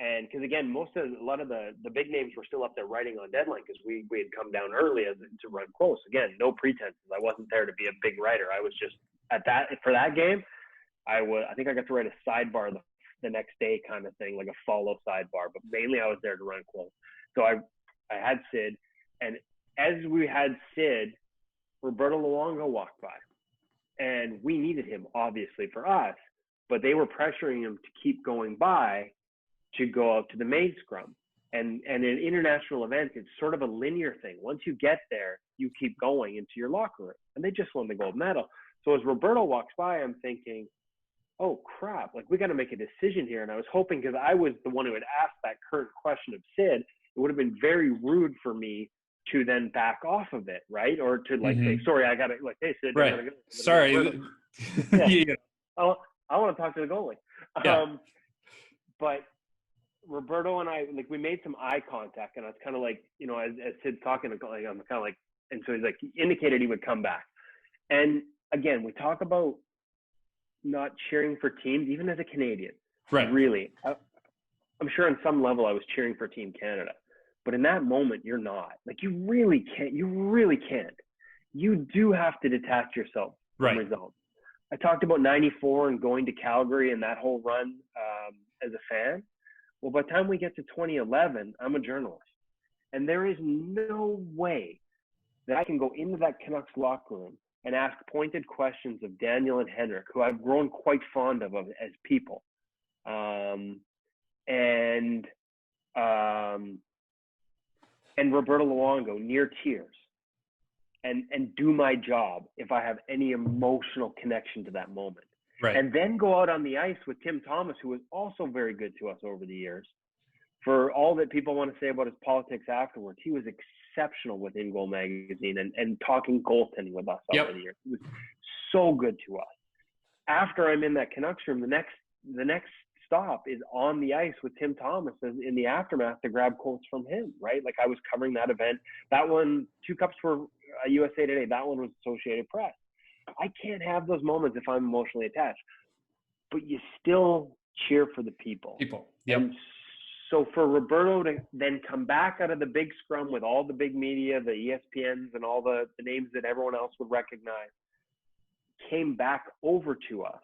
And because again, a lot of the big names were still up there writing on deadline because we had come down early to run close. Again, no pretenses. I wasn't there to be a big writer. I was just for that game. I think I got to write a sidebar the next day, kind of thing, like a follow sidebar. But mainly, I was there to run close. So I had Sid, and as we had Sid, Roberto Luongo walked by, and we needed him obviously for us, but they were pressuring him to keep going by to go out to the main scrum. And in international events, it's sort of a linear thing. Once you get there, you keep going into your locker room. And they just won the gold medal. So as Roberto walks by, I'm thinking, oh, crap, we got to make a decision here. And I was hoping, because I was the one who had asked that current question of Sid, it would have been very rude for me to then back off of it, right? Or to say, sorry, I got to, hey, Sid, right. I gotta go. Sorry. Yeah. I want to talk to the goalie. Yeah. But Roberto and I, we made some eye contact, and I was kind of as Sid's talking, I'm kind of and so he indicated he would come back. And again, we talk about not cheering for teams, even as a Canadian. Right. Really, I'm sure on some level I was cheering for Team Canada, but in that moment, you're not. You really can't. You really can't. You do have to detach yourself from results. I talked about '94 and going to Calgary and that whole run as a fan. Well, by the time we get to 2011, I'm a journalist. And there is no way that I can go into that Canucks locker room and ask pointed questions of Daniel and Henrik, who I've grown quite fond of as people. And Roberto Luongo near tears and do my job if I have any emotional connection to that moment. Right. And then go out on the ice with Tim Thomas, who was also very good to us over the years. For all that people want to say about his politics afterwards, he was exceptional with InGoal magazine and talking goaltending with us over the years. He was so good to us. After I'm in that Canucks room, the next stop is on the ice with Tim Thomas in the aftermath to grab quotes from him, right? Like I was covering that event. That one, 2 cups for USA Today. That one was Associated Press. I can't have those moments if I'm emotionally attached, but you still cheer for the people. Yep. And so for Roberto to then come back out of the big scrum with all the big media, the ESPNs and all the names that everyone else would recognize, came back over to us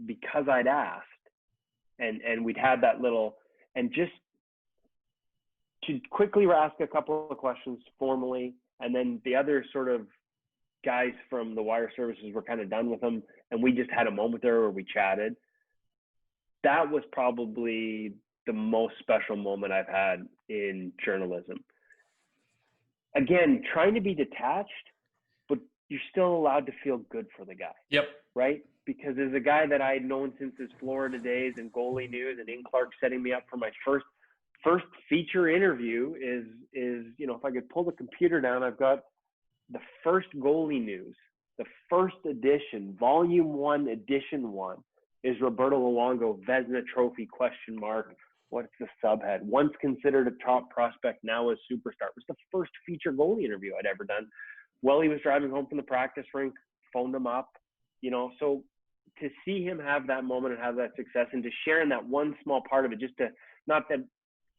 because I'd asked, and we'd had that little, and just to quickly ask a couple of questions formally, and then the other sort of guys from the wire services were kind of done with them, and we just had a moment there where we chatted. That was probably the most special moment I've had in journalism. Again, trying to be detached, but you're still allowed to feel good for the guy. Yep. Right? Because as a guy that I had known since his Florida days and Goalie News and In Clark setting me up for my first feature interview is, you know, if I could pull the computer down, I've got the first Goalie News, the first edition, volume 1, edition 1 is Roberto Luongo, Vezina Trophy, ? What's the subhead? Once considered a top prospect, now a superstar. It was the first feature goalie interview I'd ever done. Well, he was driving home from the practice rink, phoned him up, you know, so to see him have that moment and have that success and to share in that one small part of it, just to, not that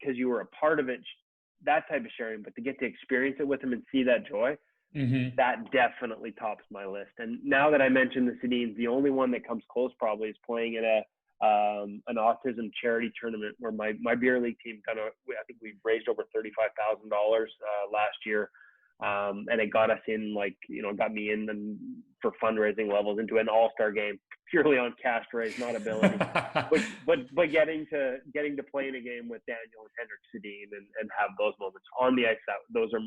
because you were a part of it, that type of sharing, but to get to experience it with him and see that joy, that definitely tops my list. And now that I mentioned the Sedins, the only one that comes close probably is playing at an autism charity tournament where my beer league team I think we raised over $35,000 last year. And it got us in, like, you know, got me in for fundraising levels into an all-star game purely on cash raise, not ability, but getting to play in a game with Daniel and Henrik Sedin and have those moments on the ice, those are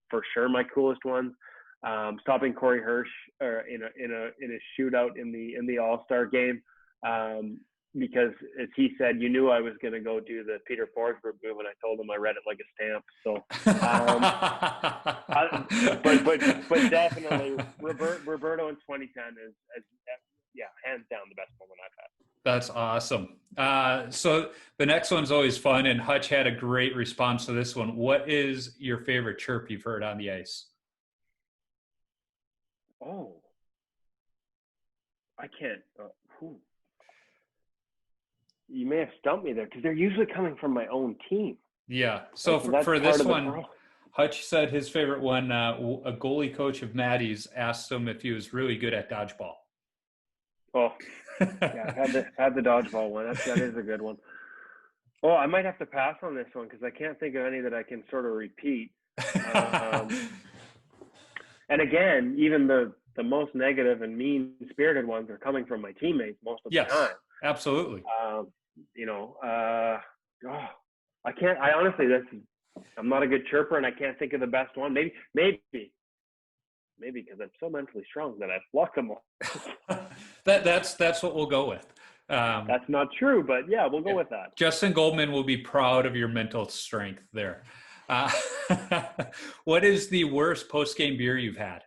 for sure my coolest ones. Stopping Corey Hirsch in a shootout in the all-star game. Because as he said, you knew I was going to go do the Peter Forsberg move, and I told him I read it like a stamp. So, but definitely Roberto in 2010 is hands down the best moment I've had. That's awesome. So the next one's always fun, and Hutch had a great response to this one. What is your favorite chirp you've heard on the ice? Oh, I can't. You may have stumped me there because they're usually coming from my own team. Yeah. So for this one, Hutch said his favorite one, a goalie coach of Maddie's asked him if he was really good at dodgeball. Oh, yeah, I had the dodgeball one. That is a good one. Oh, I might have to pass on this one because I can't think of any that I can sort of repeat. And again, even the most negative and mean-spirited ones are coming from my teammates most of the time. Absolutely. You know, I honestly, I'm not a good chirper and I can't think of the best one. Maybe because I'm so mentally strong that I've blocked them all. That's what we'll go with. That's not true, but yeah, we'll go with that. Justin Goldman will be proud of your mental strength there. What is the worst post-game beer you've had?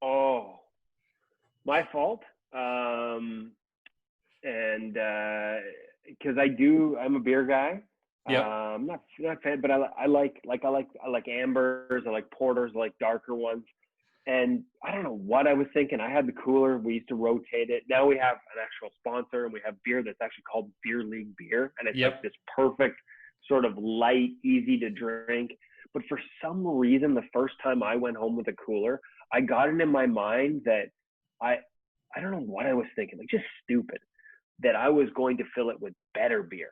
Oh, my fault. And because I'm a beer guy. Yeah. I'm not fan, but I like ambers, I like porters, I like darker ones. And I don't know what I was thinking. I had the cooler. We used to rotate it. Now we have an actual sponsor, and we have beer that's actually called Beer League beer, and it's like this perfect sort of light, easy to drink. But for some reason, the first time I went home with a cooler, I got it in my mind that I don't know what I was thinking, like just stupid, that I was going to fill it with better beer.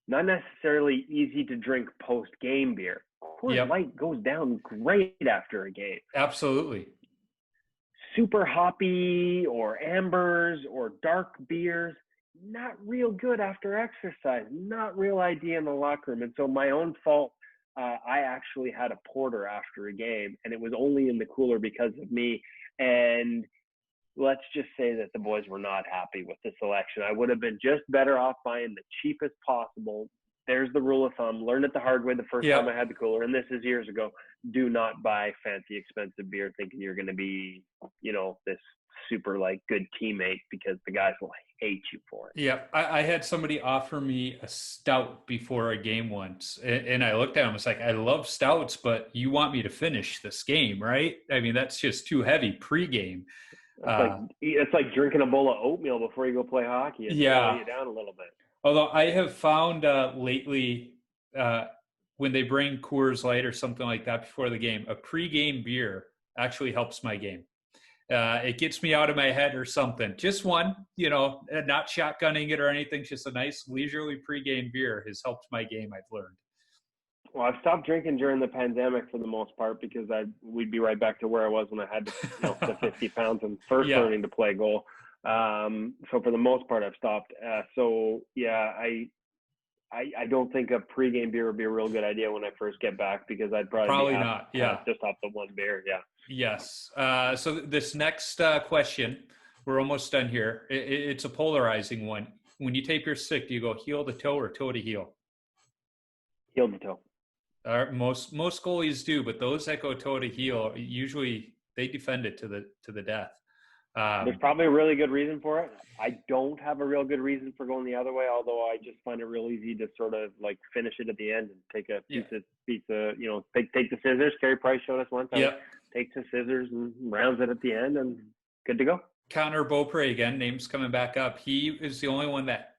Not necessarily easy to drink post-game beer. Coors Light goes down great after a game. Absolutely. Super hoppy or ambers or dark beers, not real good after exercise, not real idea in the locker room. And so my own fault, I actually had a porter after a game, and it was only in the cooler because of me. And let's just say that the boys were not happy with the selection. I would have been just better off buying the cheapest possible. There's the rule of thumb. Learned it the hard way the first time I had the cooler, and this is years ago. Do not buy fancy, expensive beer thinking you're going to be, this super like good teammate, because the guys will hate you for it. Yeah, I had somebody offer me a stout before a game once, and I looked at him. It's like, I love stouts, but you want me to finish this game, right? I mean, that's just too heavy pregame. It's like drinking a bowl of oatmeal before you go play hockey. It'll slow you down a little bit. Although I have found lately, when they bring Coors Light or something like that before the game, a pregame beer actually helps my game. It gets me out of my head or something. Just one, not shotgunning it or anything. Just a nice leisurely pregame beer has helped my game, I've learned. Well, I've stopped drinking during the pandemic for the most part, because we'd be right back to where I was when I had the 50 pounds and first learning to play goal. So for the most part, I've stopped. I don't think a pregame beer would be a real good idea when I first get back, because I'd probably not. Just off the one beer. Yeah. Yes. So this next question, we're almost done here. It's a polarizing one. When you tape your stick, do you go heel to toe or toe to heel? Heel to toe. Most goalies do, but those that go toe to heel, usually they defend it to the death. There's probably a really good reason for it. I don't have a real good reason for going the other way, although I just find it real easy to sort of like finish it at the end and take a piece of take the scissors. Carey Price showed us one time. Takes the scissors and rounds it at the end, and good to go. Connor Beaupre, again, name's coming back up. He is the only one that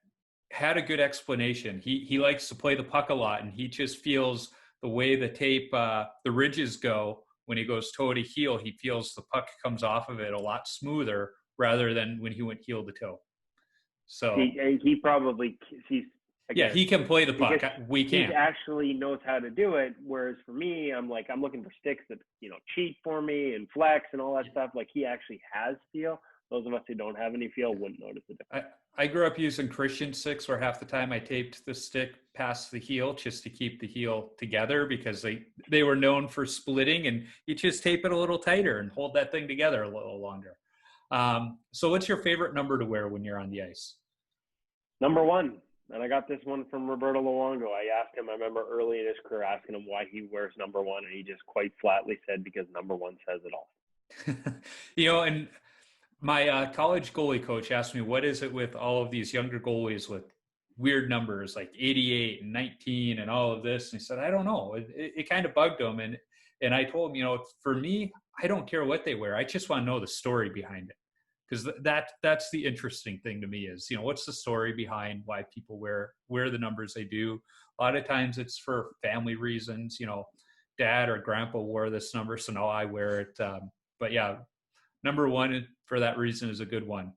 had a good explanation. He likes to play the puck a lot, and he just feels the way the tape, the ridges go, when he goes toe to heel, he feels the puck comes off of it a lot smoother rather than when he went heel to toe. So he probably sees. Again, he can play the puck. We can't. He actually knows how to do it. Whereas for me, I'm looking for sticks that cheat for me and flex and all that stuff. Like, he actually has feel. Those of us who don't have any feel wouldn't notice the difference. I grew up using Christian sticks, where half the time I taped the stick past the heel just to keep the heel together, because they were known for splitting, and you just tape it a little tighter and hold that thing together a little longer. So what's your favorite number to wear when you're on the ice? Number 1. And I got this one from Roberto Luongo. I asked him, I remember early in his career asking him why he wears number 1, and he just quite flatly said, because number 1 says it all. And my college goalie coach asked me, what is it with all of these younger goalies with weird numbers like 88 and 19 and all of this? And he said, I don't know. It kind of bugged him. And I told him, for me, I don't care what they wear. I just want to know the story behind it. Because that's the interesting thing to me is, what's the story behind why people wear the numbers they do. A lot of times it's for family reasons, dad or grandpa wore this number, so now I wear it. But yeah, number 1 for that reason is a good one.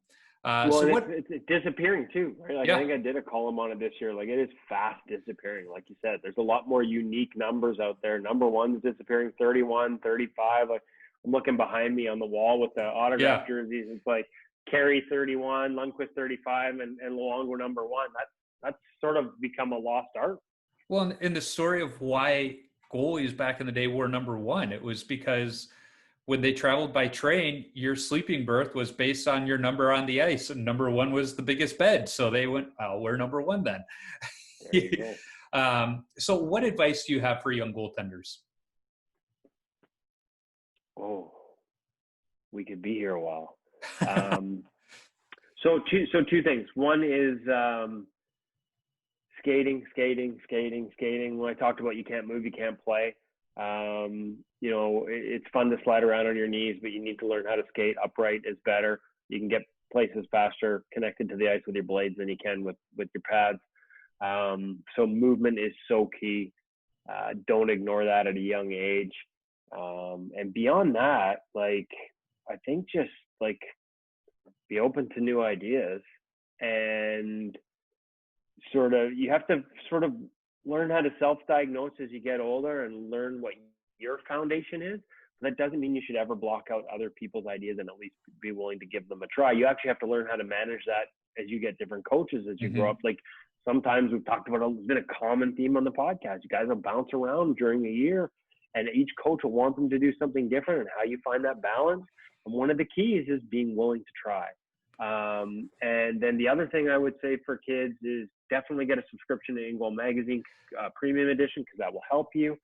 It's disappearing too, right? Like, I think I did a column on it this year. Like, it is fast disappearing. Like you said, there's a lot more unique numbers out there. Number 1's disappearing, 31, 35. Like, I'm looking behind me on the wall with the autograph jerseys. It's like Carey 31, Lundqvist 35, and Luongo number 1. That's sort of become a lost art. Well, in the story of why goalies back in the day wore number 1, it was because when they traveled by train, your sleeping berth was based on your number on the ice, and number 1 was the biggest bed. So they went, I'll wear number 1 then. There you go. So what advice do you have for young goaltenders? Oh, we could be here a while. So two things. One is skating. When I talked about you can't move, you can't play. It's fun to slide around on your knees, but you need to learn how to skate. Upright is better. You can get places faster connected to the ice with your blades than you can with your pads. So movement is so key. Don't ignore that at a young age. And beyond that, like, I think just like be open to new ideas, and you have to sort of learn how to self-diagnose as you get older and learn what your foundation is. That doesn't mean you should ever block out other people's ideas and at least be willing to give them a try. You actually have to learn how to manage that as you get different coaches as you grow up. Like, sometimes we've talked about, it's been a common theme on the podcast. You guys will bounce around during the year, and each coach will want them to do something different, and how you find that balance. And one of the keys is being willing to try. And then the other thing I would say for kids is definitely get a subscription to InGoal magazine, premium edition, because that will help you.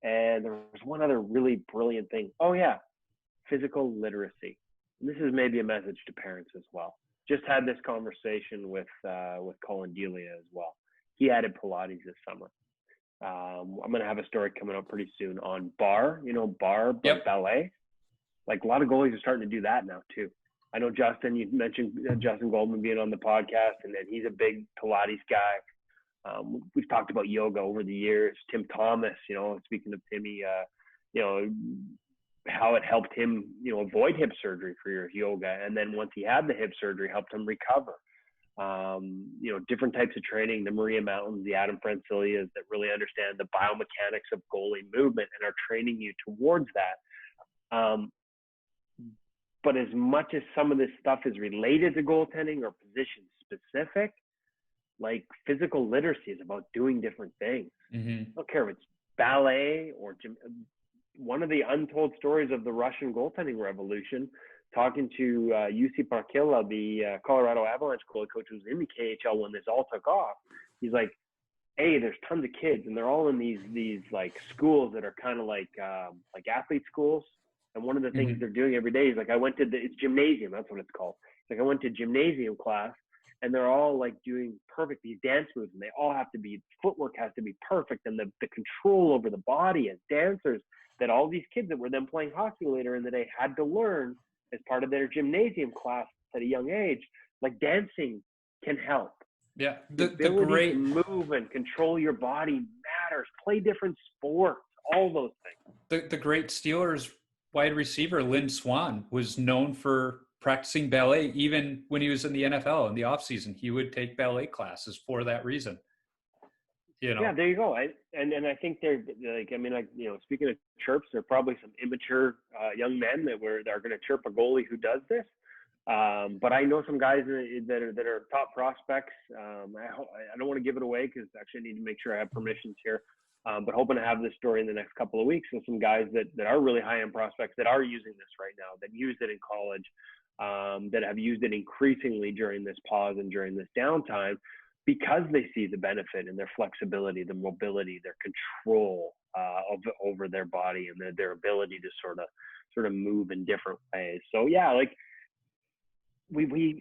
And there was one other really brilliant thing. Oh yeah, physical literacy. And this is maybe a message to parents as well. Just had this conversation with Colin Delia as well. He added Pilates this summer. I'm going to have a story coming up pretty soon on bar, but Yep. ballet. Like a lot of goalies are starting to do that now too. I know Justin, you mentioned Justin Goldman being on the podcast, and then he's a big Pilates guy. We've talked about yoga over the years. Tim Thomas, speaking of Timmy, how it helped him, avoid hip surgery for years, yoga. And then once he had the hip surgery, helped him recover. Different types of training, the Maria Mountains, the Adam Francilias that really understand the biomechanics of goalie movement and are training you towards that. But as much as some of this stuff is related to goaltending or position specific, like physical literacy is about doing different things. Mm-hmm. I don't care if it's ballet or gym. One of the untold stories of the Russian goaltending revolution, talking to UC Parkilla, the Colorado Avalanche goalie coach who was in the KHL when this all took off. He's like, hey, there's tons of kids and they're all in these like schools that are kind of like athlete schools. And one of the things they're doing every day is like, it's gymnasium. That's what it's called. Like I went to gymnasium class and they're all like doing perfect, these dance moves, and they all have to be, footwork has to be perfect. And the control over the body as dancers that all these kids that were then playing hockey later in the day had to learn as part of their gymnasium class at a young age. Like dancing can help. Yeah. The ability to move and control your body matters. Play different sports, all those things. The great Steelers wide receiver Lynn Swann was known for practicing ballet. Even when he was in the NFL in the off season, he would take ballet classes for that reason. Yeah, there you go. And I think they're like, speaking of chirps, there are probably some immature young men that are going to chirp a goalie who does this. But I know some guys that are top prospects. I don't want to give it away because actually I need to make sure I have permissions here. But hoping to have this story in the next couple of weeks with some guys that are really high-end prospects that are using this right now, that used it in college, that have used it increasingly during this pause and during this downtime, because they see the benefit in their flexibility, their mobility, their control over their body, and their ability to sort of move in different ways. So yeah, like we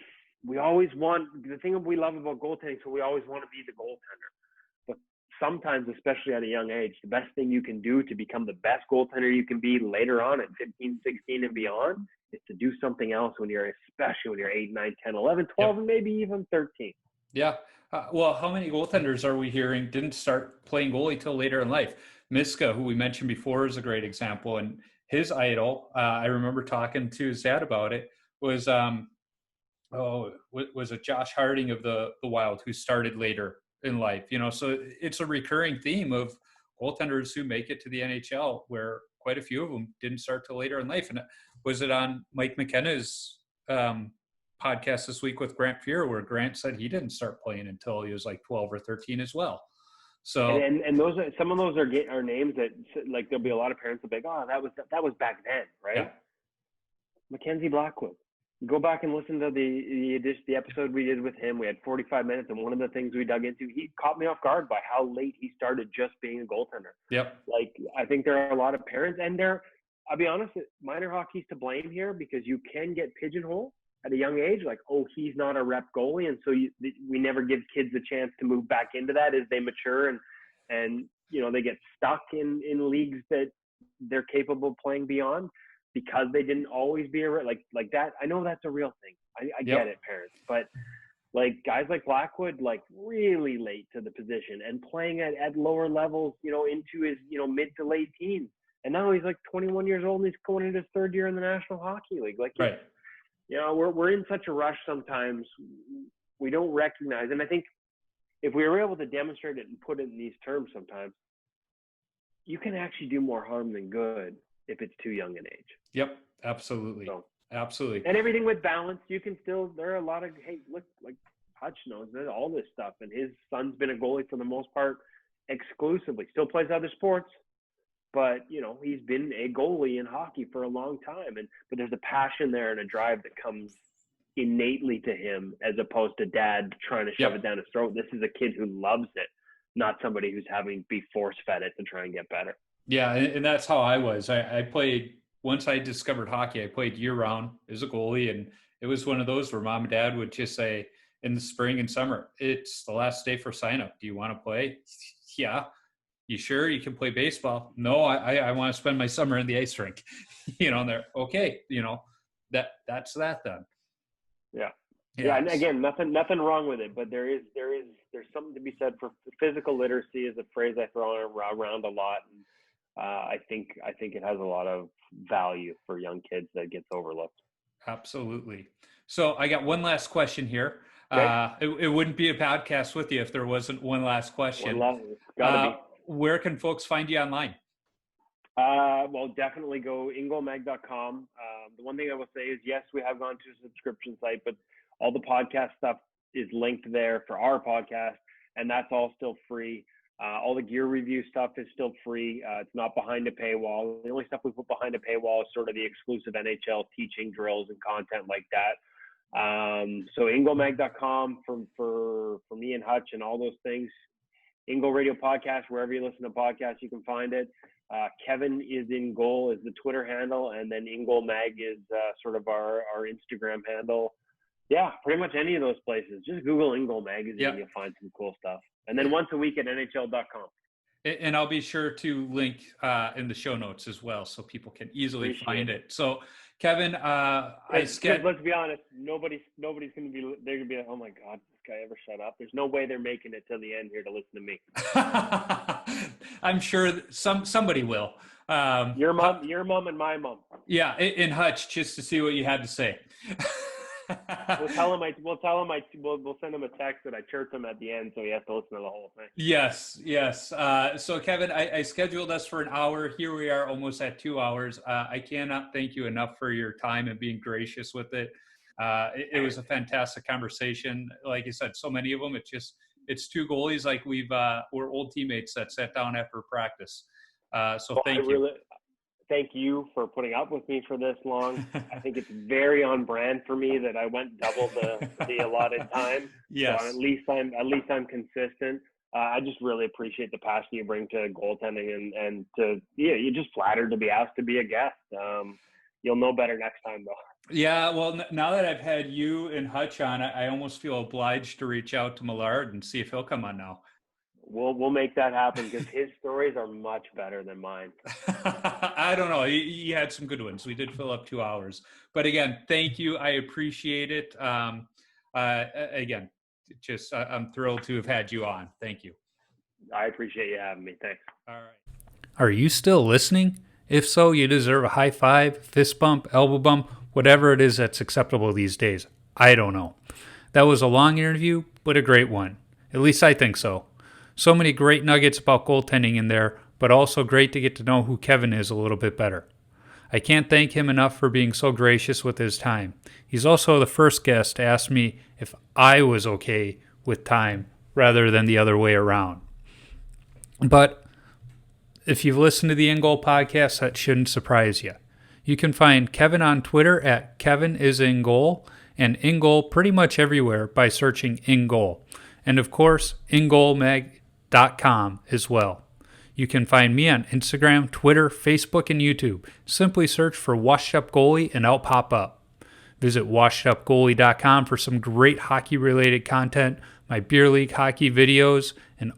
always want, the thing we love about goaltending, so we always want to be the goaltender. But sometimes, especially at a young age, the best thing you can do to become the best goaltender you can be later on at 15, 16 and beyond is to do something else especially when you're 8, 9, 10, 11, 12, Yep. and maybe even 13. Yeah. Well, how many goaltenders are we hearing didn't start playing goalie till later in life? Miska, who we mentioned before, is a great example. And his idol, I remember talking to his dad about it, was was it Josh Harding of the Wild, who started later in life? So it's a recurring theme of goaltenders who make it to the NHL, where quite a few of them didn't start till later in life. And was it on Mike McKenna's podcast this week with Grant Fuhr, where Grant said he didn't start playing until he was like 12 or 13 as well. So and those are, some of those are names that, like, there'll be a lot of parents will be like, oh, that was back then, right? Yeah. Mackenzie Blackwood. Go back and listen to the episode we did with him. We had 45 minutes, and one of the things we dug into, he caught me off guard by how late he started just being a goaltender. Yep. Like, I think there are a lot of parents, and I'll be honest, minor hockey's to blame here, because you can get pigeonholed at a young age, like, oh, he's not a rep goalie, and so we never give kids a chance to move back into that as they mature and they get stuck in leagues that they're capable of playing beyond, because they didn't always be like that. I know that's a real thing. I get it, parents, but like guys like Blackwood, like really late to the position and playing at lower levels, into his mid to late teens, and now he's like 21 years old and he's going into his third year in the National Hockey League. Like, right. We're in such a rush sometimes, we don't recognize. And I think if we were able to demonstrate it and put it in these terms, sometimes you can actually do more harm than good if it's too young an age. Yep, absolutely. So, absolutely. and everything with balance, you can still, there are a lot of, hey, look, like Hutch knows all this stuff, and his son's been a goalie for the most part exclusively. Still plays other sports, but he's been a goalie in hockey for a long time, but there's a passion there and a drive that comes innately to him, as opposed to dad trying to shove it down his throat. This is a kid who loves it, not somebody who's having to be force fed it to try and get better. Yeah, and that's how I was. I played, once I discovered hockey, I played year round as a goalie, and it was one of those where mom and dad would just say in the spring and summer, it's the last day for sign up. Do you want to play? Yeah. You sure you can play baseball? No, I want to spend my summer in the ice rink. And they're okay. That's that then. Yeah. And again, nothing wrong with it, but there's something to be said for physical literacy. Is a phrase I throw around a lot. And I think it has a lot of value for young kids that gets overlooked. Absolutely. So I got one last question here. Okay. It wouldn't be a podcast with you if there wasn't one last question. Gotta be. Where can folks find you online? Well, definitely go InGoalMag.com. The one thing I will say is, yes, we have gone to a subscription site, but all the podcast stuff is linked there for our podcast, and that's all still free. All the gear review stuff is still free. It's not behind a paywall. The only stuff we put behind a paywall is sort of the exclusive NHL teaching drills and content like that. So InGoalMag.com for me and Hutch and all those things. InGoal Radio Podcast, wherever you listen to podcasts, you can find it. Kevin is in goal is the Twitter handle, and then InGoal Mag is sort of our Instagram handle. Yeah, pretty much any of those places. Just Google InGoal Magazine, you'll find some cool stuff. And then once a week at NHL.com. And I'll be sure to link in the show notes as well, so people can easily find it. So, Kevin, let's be honest. Nobody's going to be. They're going to be like, oh my God, this guy ever shut up? There's no way they're making it till the end here to listen to me. I'm sure somebody will. Your mom, and my mom. Yeah, in Hutch, just to see what you had to say. We'll send him a text that I chirped him at the end, so he has to listen to the whole thing. Yes. So Kevin, I scheduled us for an hour. Here we are, almost at 2 hours. I cannot thank you enough for your time and being gracious with it. It was a fantastic conversation. Like you said, so many of them. It's two goalies like we're old teammates that sat down after practice. Thank you. Thank you for putting up with me for this long. I think it's very on brand for me that I went double the allotted time. Yes. So at least I'm consistent. I just really appreciate the passion you bring to goaltending and you're just flattered to be asked to be a guest. You'll know better next time though. Yeah. Well, now that I've had you and Hutch on, I almost feel obliged to reach out to Millard and see if he'll come on now. We'll make that happen because his stories are much better than mine. I don't know. He had some good ones. We did fill up 2 hours. But again, thank you. I appreciate it. Again, I'm thrilled to have had you on. Thank you. I appreciate you having me. Thanks. All right. Are you still listening? If so, you deserve a high five, fist bump, elbow bump, whatever it is that's acceptable these days. I don't know. That was a long interview, but a great one. At least I think so. So many great nuggets about goaltending in there, but also great to get to know who Kevin is a little bit better. I can't thank him enough for being so gracious with his time. He's also the first guest to ask me if I was okay with time rather than the other way around. But if you've listened to the InGoal podcast, that shouldn't surprise you. You can find Kevin on Twitter at KevinIsInGoal and InGoal pretty much everywhere by searching InGoal. And of course, InGoalMag.com as well. You can find me on Instagram, Twitter, Facebook, and YouTube. Simply search for Washed Up Goalie and I'll pop up. Visit washedupgoalie.com for some great hockey-related content, my beer league hockey videos, and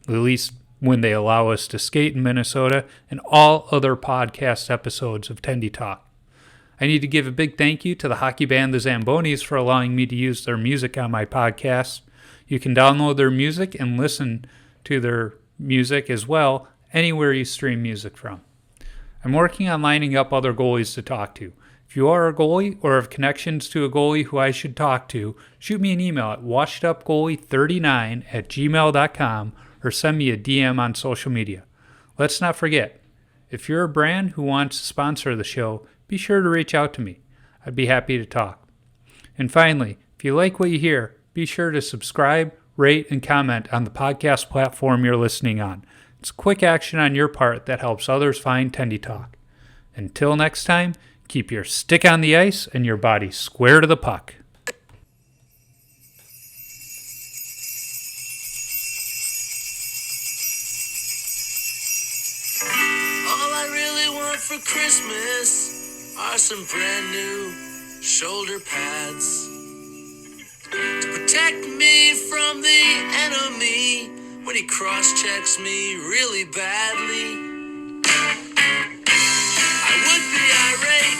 at least when they allow us to skate in Minnesota, and all other podcast episodes of Tendy Talk. I need to give a big thank you to the hockey band The Zambonis for allowing me to use their music on my podcast. You can download their music and listen to their music as well anywhere you stream music from. I'm working on lining up other goalies to talk to. If you are a goalie or have connections to a goalie who I should talk to, shoot me an email at washedupgoalie39@gmail.com or send me a DM on social media. Let's not forget, if you're a brand who wants to sponsor the show, be sure to reach out to me. I'd be happy to talk. And finally, if you like what you hear, be sure to subscribe, rate, and comment on the podcast platform you're listening on. It's quick action on your part that helps others find Tendy Talk. Until next time, keep your stick on the ice and your body square to the puck. All I really want for Christmas are some brand new shoulder pads to protect me from the enemy when he cross-checks me really badly. I would be irate,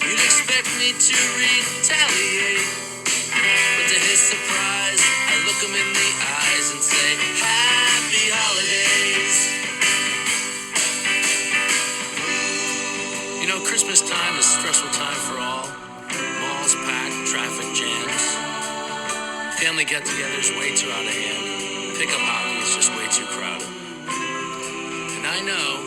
you'd expect me to retaliate, but to his surprise, I look him in the eyes and say, Happy Holidays. You know, Christmas time is a stressful time for all. Malls packed, traffic jams. Family get-togethers way too out of hand. Pickup hockey is just way too crowded. And I know,